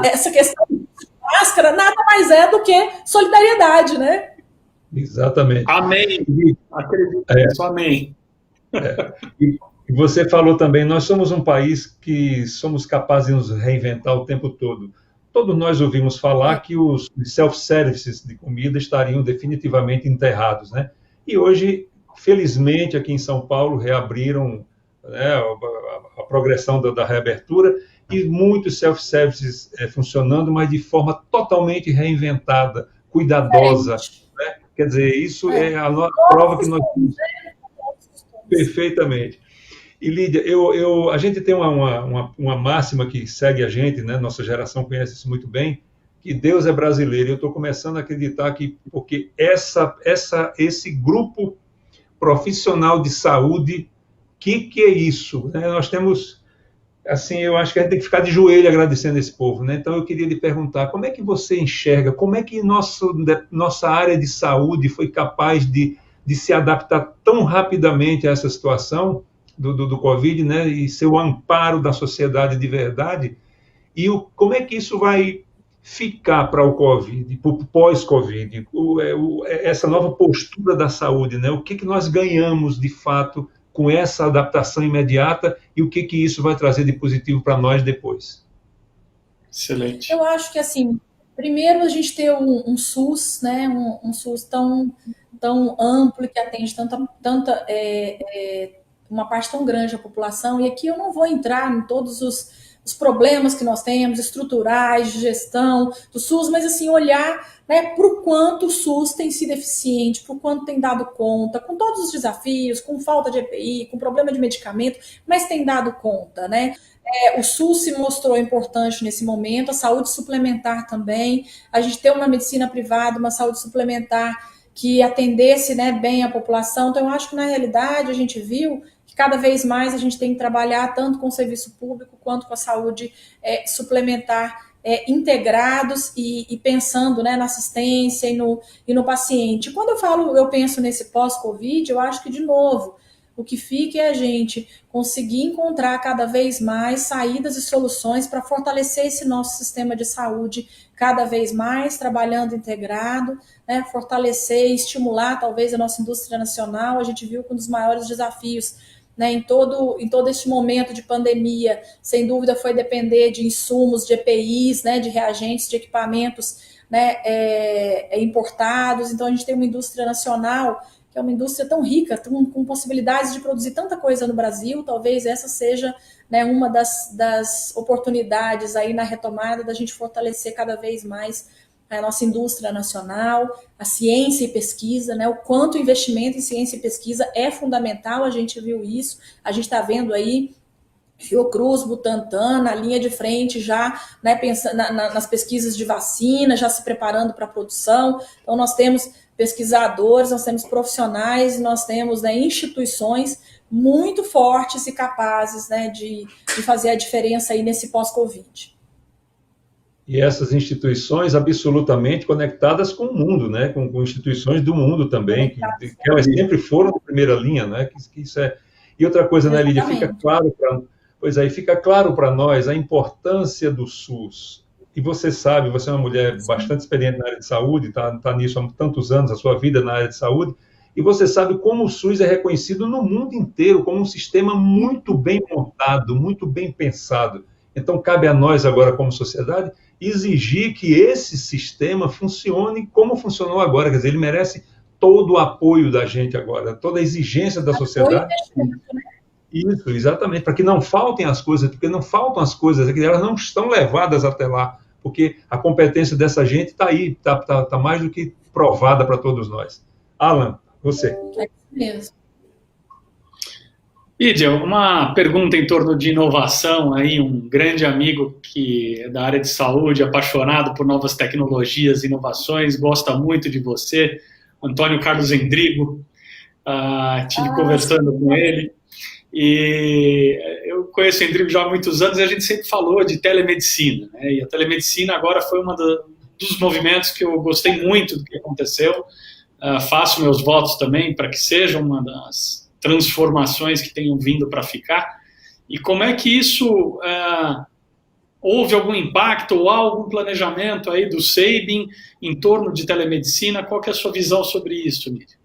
essa questão de máscara nada mais é do que solidariedade, né? Exatamente. Amém. Acredito nisso, amém. E você falou também, nós somos um país que somos capazes de nos reinventar o tempo todo. Todos nós ouvimos falar que os self-services de comida estariam definitivamente enterrados, né? E hoje, felizmente, aqui em São Paulo, reabriram, né, a progressão da reabertura e muitos self-services funcionando, mas de forma totalmente reinventada, cuidadosa. Né? Quer dizer, isso é a prova que nós temos perfeitamente. E, Lídia, a gente tem uma máxima que segue a gente, né? Nossa geração conhece isso muito bem, que Deus é brasileiro. E eu estou começando a acreditar que, porque esse grupo profissional de saúde, que é isso? Né? Nós temos, assim, eu acho que a gente tem que ficar de joelho agradecendo esse povo, né? Então eu queria lhe perguntar, como é que você enxerga, como é que nossa área de saúde foi capaz de se adaptar tão rapidamente a essa situação do Covid, né? E ser o amparo da sociedade de verdade, e como é que isso vai ficar para o Covid, para o pós-Covid, essa nova postura da saúde, né? O que nós ganhamos de fato com essa adaptação imediata e o que isso vai trazer de positivo para nós depois? Excelente. Eu acho que, assim, primeiro a gente ter um SUS, né, um SUS tão amplo, que atende uma parte tão grande da população, e aqui eu não vou entrar em todos os problemas que nós temos, estruturais, de gestão do SUS, mas assim, olhar, né, para o quanto o SUS tem sido eficiente, para o quanto tem dado conta, com todos os desafios, com falta de EPI, com problema de medicamento, mas tem dado conta, né? O SUS se mostrou importante nesse momento, a saúde suplementar também, a gente ter uma medicina privada, uma saúde suplementar que atendesse, né, bem a população. Então, eu acho que, na realidade, a gente viu que cada vez mais a gente tem que trabalhar tanto com o serviço público quanto com a saúde suplementar integrados e pensando, né, na assistência e no paciente. Quando eu penso nesse pós-Covid, eu acho que, de novo, o que fica é a gente conseguir encontrar cada vez mais saídas e soluções para fortalecer esse nosso sistema de saúde cada vez mais, trabalhando integrado, né, fortalecer e estimular talvez a nossa indústria nacional. A gente viu que um dos maiores desafios, né, em todo este momento de pandemia, sem dúvida, foi depender de insumos, de EPIs, né, de reagentes, de equipamentos, né, importados. Então, a gente tem uma indústria nacional que é uma indústria tão rica, com possibilidades de produzir tanta coisa no Brasil. Talvez essa seja, né, uma das oportunidades aí na retomada da gente fortalecer cada vez mais a nossa indústria nacional, a ciência e pesquisa, né, o quanto o investimento em ciência e pesquisa é fundamental. A gente viu isso, a gente está vendo aí Fiocruz, Butantan, na linha de frente já, né, pensando nas pesquisas de vacina, já se preparando para a produção. Então, nós temos pesquisadores, nós temos profissionais, nós temos, né, instituições muito fortes e capazes, né, de fazer a diferença aí nesse pós-Covid. E essas instituições absolutamente conectadas com o mundo, né? Com instituições do mundo também, que elas sempre foram de primeira linha, né? Que isso é... E outra coisa, né, Lídia, fica claro para... Pois aí, fica claro para nós a importância do SUS. E você sabe, você é uma mulher bastante experiente na área de saúde, está nisso há tantos anos, a sua vida na área de saúde, e você sabe como o SUS é reconhecido no mundo inteiro como um sistema muito bem montado, muito bem pensado. Então, cabe a nós agora, como sociedade, exigir que esse sistema funcione como funcionou agora. Quer dizer, ele merece todo o apoio da gente agora, toda a exigência da sociedade. Isso, exatamente, para que não faltem as coisas, porque não faltam as coisas, é que elas não estão levadas até lá, porque a competência dessa gente está aí, está mais do que provada para todos nós. Alan, você. É isso mesmo. Lídia, uma pergunta em torno de inovação, aí um grande amigo que é da área de saúde, apaixonado por novas tecnologias, inovações, gosta muito de você, Antônio Carlos Endrigo, estive conversando com ele, e eu conheço o Endrigo já há muitos anos e a gente sempre falou de telemedicina, né? E a telemedicina agora foi um dos movimentos que eu gostei muito do que aconteceu, faço meus votos também para que seja uma das transformações que tenham vindo para ficar, e como é que isso houve algum impacto ou há algum planejamento aí do Sabin em torno de telemedicina? Qual que é a sua visão sobre isso, Lídia?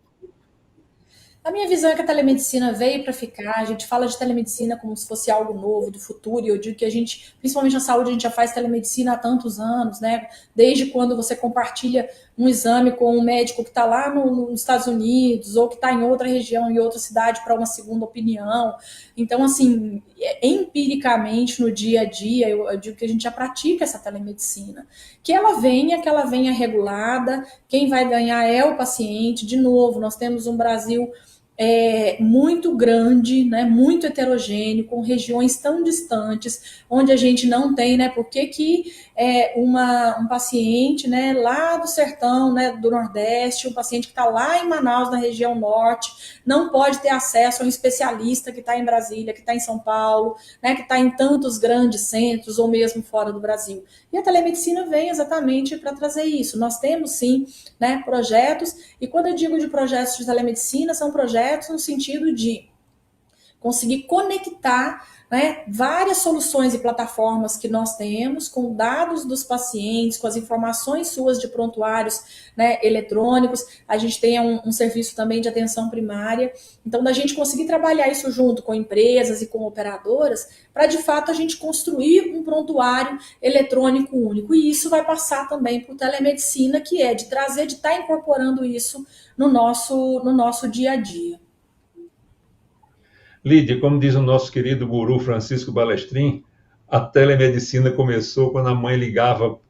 A minha visão é que a telemedicina veio para ficar. A gente fala de telemedicina como se fosse algo novo, do futuro, e eu digo que a gente, principalmente na saúde, a gente já faz telemedicina há tantos anos, né? Desde quando você compartilha um exame com um médico que está lá nos Estados Unidos ou que está em outra região, em outra cidade, para uma segunda opinião. Então, assim, empiricamente, no dia a dia, eu digo que a gente já pratica essa telemedicina. Que ela venha regulada, quem vai ganhar é o paciente. De novo, nós temos um Brasil muito grande, né, muito heterogêneo, com regiões tão distantes, onde a gente não tem, né, por que um paciente, né, lá do sertão, né, do Nordeste, um paciente que está lá em Manaus, na região Norte, não pode ter acesso a um especialista que está em Brasília, que está em São Paulo, né, que está em tantos grandes centros, ou mesmo fora do Brasil. E a telemedicina vem exatamente para trazer isso. Nós temos, sim, né, projetos, e quando eu digo de projetos de telemedicina, são projetos no sentido de conseguir conectar, né, várias soluções e plataformas que nós temos com dados dos pacientes, com as informações suas de prontuários, né, eletrônicos. A gente tem um serviço também de atenção primária. Então, da gente conseguir trabalhar isso junto com empresas e com operadoras, para, de fato, a gente construir um prontuário eletrônico único. E isso vai passar também por telemedicina, que é de trazer, de estar incorporando isso no nosso dia a dia. Lídia, como diz o nosso querido guru Francisco Balestrin, a telemedicina começou quando a mãe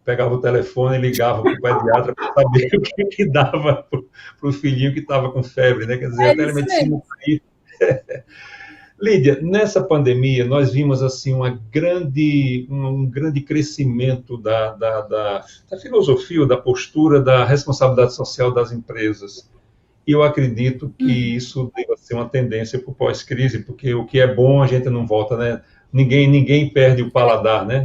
pegava o telefone e ligava para o pediatra para saber o que dava para o filhinho que estava com febre, né? Quer dizer, a telemedicina está aí. Lídia, nessa pandemia, nós vimos assim um grande crescimento da filosofia, da postura, da responsabilidade social das empresas. E eu acredito que isso deva ser uma tendência para o pós-crise, porque o que é bom a gente não volta, né? Ninguém perde o paladar, né?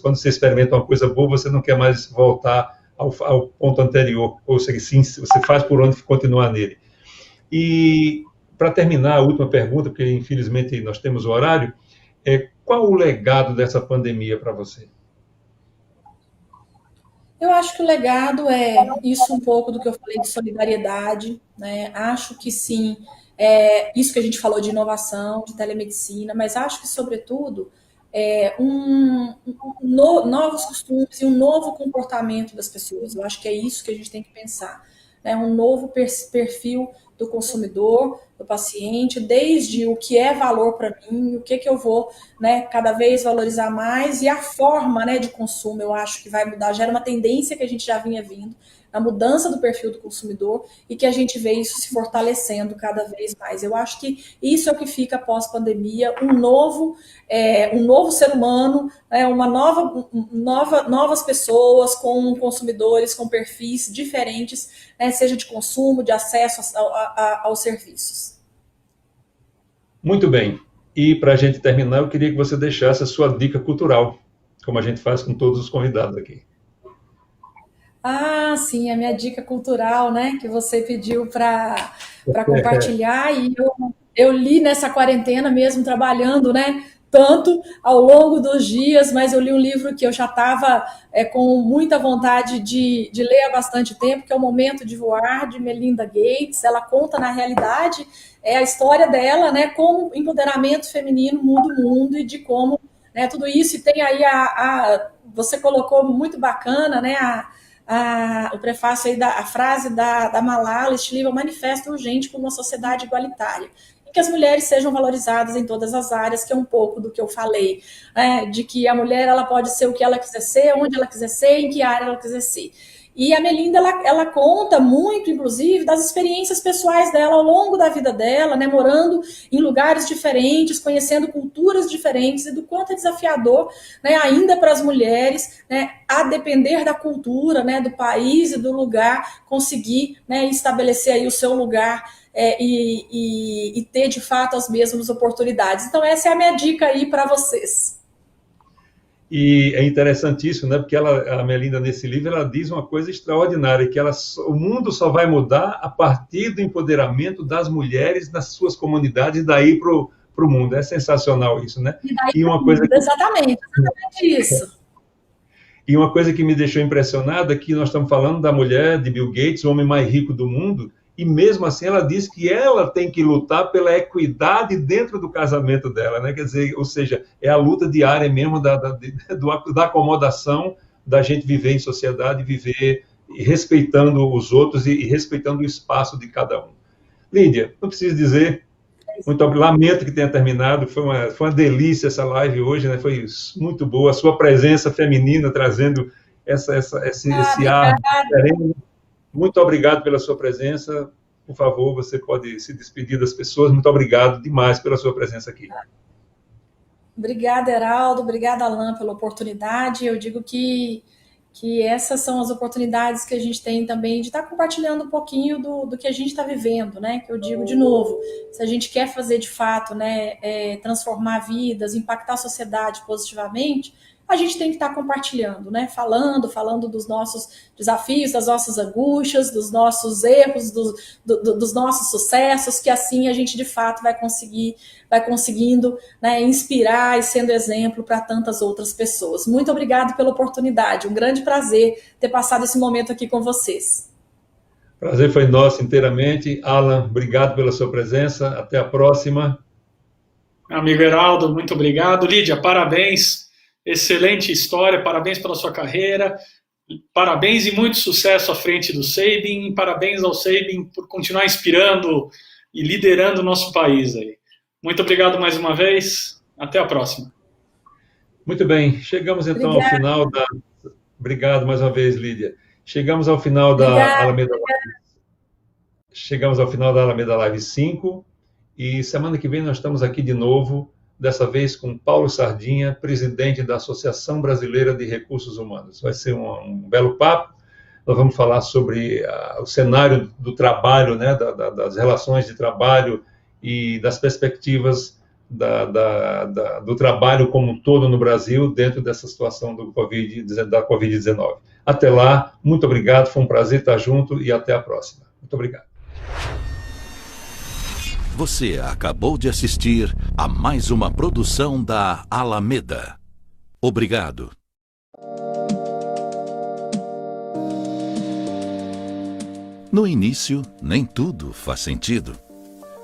Quando você experimenta uma coisa boa, você não quer mais voltar ao ponto anterior, ou seja, sim, você faz por onde continuar nele. E, para terminar, a última pergunta, porque infelizmente nós temos o horário, qual o legado dessa pandemia para você? Eu acho que o legado é isso um pouco do que eu falei de solidariedade, né? Acho que sim, isso que a gente falou de inovação, de telemedicina, mas acho que, sobretudo, novos costumes e um novo comportamento das pessoas. Eu acho que é isso que a gente tem que pensar, né? Um novo perfil do consumidor, do paciente, desde o que é valor para mim, o que eu vou, né, cada vez valorizar mais, e a forma, né, de consumo eu acho que vai mudar, já era uma tendência que a gente já vinha vindo, a mudança do perfil do consumidor, e que a gente vê isso se fortalecendo cada vez mais. Eu acho que isso é o que fica pós-pandemia, um novo ser humano, né, novas pessoas com consumidores, com perfis diferentes, né, seja de consumo, de acesso aos serviços. Muito bem. E para a gente terminar, eu queria que você deixasse a sua dica cultural, como a gente faz com todos os convidados aqui. Ah, sim, a minha dica cultural, né, que você pediu para compartilhar, e eu li nessa quarentena mesmo, trabalhando, né, tanto ao longo dos dias, mas eu li um livro que eu já estava com muita vontade de ler há bastante tempo, que é O Momento de Voar, de Melinda Gates. Ela conta, na realidade, a história dela, né, como empoderamento feminino muda o mundo, e de como, né, tudo isso, e tem aí você colocou muito bacana, né, o prefácio aí a frase da Malala, este livro é um manifesto urgente por uma sociedade igualitária, em que as mulheres sejam valorizadas em todas as áreas, que é um pouco do que eu falei, de que a mulher ela pode ser o que ela quiser ser, onde ela quiser ser, em que área ela quiser ser. E a Melinda, ela conta muito, inclusive, das experiências pessoais dela ao longo da vida dela, né, morando em lugares diferentes, conhecendo culturas diferentes, e do quanto é desafiador, né, ainda para as mulheres, né, a depender da cultura, né, do país e do lugar, conseguir, né, estabelecer aí o seu lugar e ter, de fato, as mesmas oportunidades. Então, essa é a minha dica aí para vocês. E é interessantíssimo, né? Porque a Melinda, nesse livro, ela diz uma coisa extraordinária, que o mundo só vai mudar a partir do empoderamento das mulheres nas suas comunidades, daí para o mundo. É sensacional isso, né? E uma coisa exatamente isso. E uma coisa que me deixou impressionada é que nós estamos falando da mulher de Bill Gates, o homem mais rico do mundo, e mesmo assim ela diz que ela tem que lutar pela equidade dentro do casamento dela, né? Quer dizer, ou seja, é a luta diária mesmo da acomodação, da gente viver em sociedade, viver respeitando os outros e respeitando o espaço de cada um. Lídia, não preciso dizer, lamento que tenha terminado, foi uma delícia essa live hoje, né? Foi muito boa, a sua presença feminina trazendo esse ar diferente. Muito obrigado pela sua presença. Por favor, você pode se despedir das pessoas. Muito obrigado demais pela sua presença aqui. Obrigada, Heraldo. Obrigada, Alain, pela oportunidade. Eu digo que essas são as oportunidades que a gente tem também de estar compartilhando um pouquinho do que a gente está vivendo, né? Que eu digo de novo, se a gente quer fazer de fato, né, transformar vidas, impactar a sociedade positivamente, a gente tem que estar compartilhando, né? Falando dos nossos desafios, das nossas angústias, dos nossos erros, dos nossos sucessos, que assim a gente de fato vai conseguindo, né, inspirar e sendo exemplo para tantas outras pessoas. Muito obrigado pela oportunidade, um grande prazer ter passado esse momento aqui com vocês. Prazer foi nosso inteiramente. Alan, obrigado pela sua presença. Até a próxima. Amigo Heraldo, muito obrigado. Lídia, parabéns. Excelente história, parabéns pela sua carreira, parabéns e muito sucesso à frente do Sabin, parabéns ao Sabin por continuar inspirando e liderando o nosso país aí. Muito obrigado mais uma vez, até a próxima. Muito bem, chegamos então ao final da... Obrigado mais uma vez, Lídia. Chegamos ao final da Alameda Live. Chegamos ao final da Alameda Live 5 e semana que vem nós estamos aqui de novo, dessa vez com Paulo Sardinha, presidente da Associação Brasileira de Recursos Humanos. Vai ser um belo papo. Nós vamos falar sobre o cenário do trabalho, né, das relações de trabalho e das perspectivas do trabalho como um todo no Brasil, dentro dessa situação da Covid-19. Até lá, muito obrigado, foi um prazer estar junto e até a próxima. Muito obrigado. Você acabou de assistir a mais uma produção da Alameda. Obrigado. No início, nem tudo faz sentido,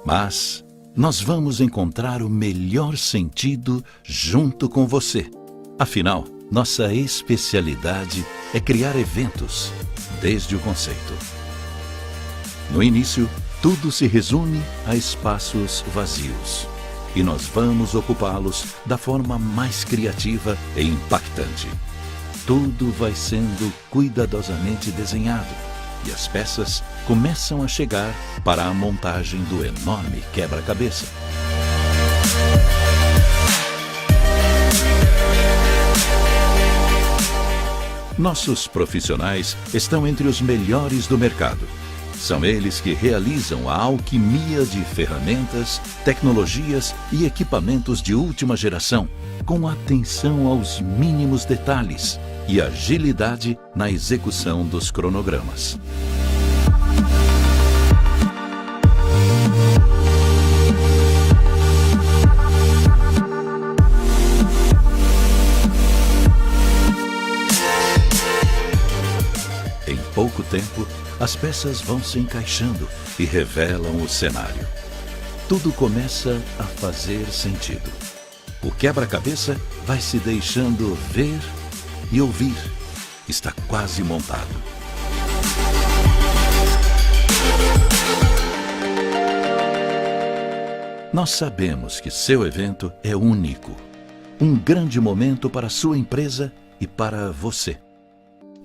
mas nós vamos encontrar o melhor sentido junto com você. Afinal, nossa especialidade é criar eventos, desde o conceito. No início, Tudo se resume a espaços vazios. E nós vamos ocupá-los da forma mais criativa e impactante. Tudo vai sendo cuidadosamente desenhado e as peças começam a chegar para a montagem do enorme quebra-cabeça. Nossos profissionais estão entre os melhores do mercado. São eles que realizam a alquimia de ferramentas, tecnologias e equipamentos de última geração, com atenção aos mínimos detalhes e agilidade na execução dos cronogramas. Em pouco tempo, as peças vão se encaixando e revelam o cenário. Tudo começa a fazer sentido. O quebra-cabeça vai se deixando ver e ouvir. Está quase montado. Nós sabemos que seu evento é único. Um grande momento para sua empresa e para você.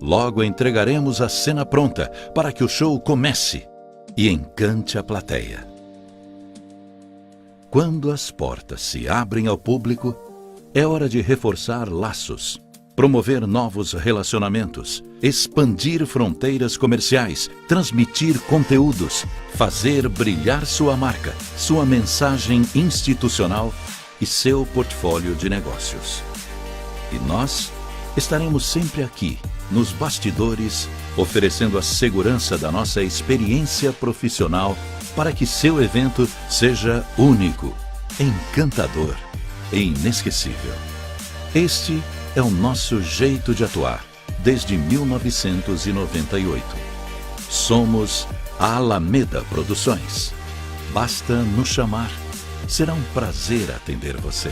Logo entregaremos a cena pronta para que o show comece e encante a plateia. Quando as portas se abrem ao público, é hora de reforçar laços, promover novos relacionamentos, expandir fronteiras comerciais, transmitir conteúdos, fazer brilhar sua marca, sua mensagem institucional e seu portfólio de negócios. E nós estaremos sempre aqui, nos bastidores, oferecendo a segurança da nossa experiência profissional para que seu evento seja único, encantador e inesquecível. Este é o nosso jeito de atuar desde 1998. Somos a Alameda Produções. Basta nos chamar. Será um prazer atender você.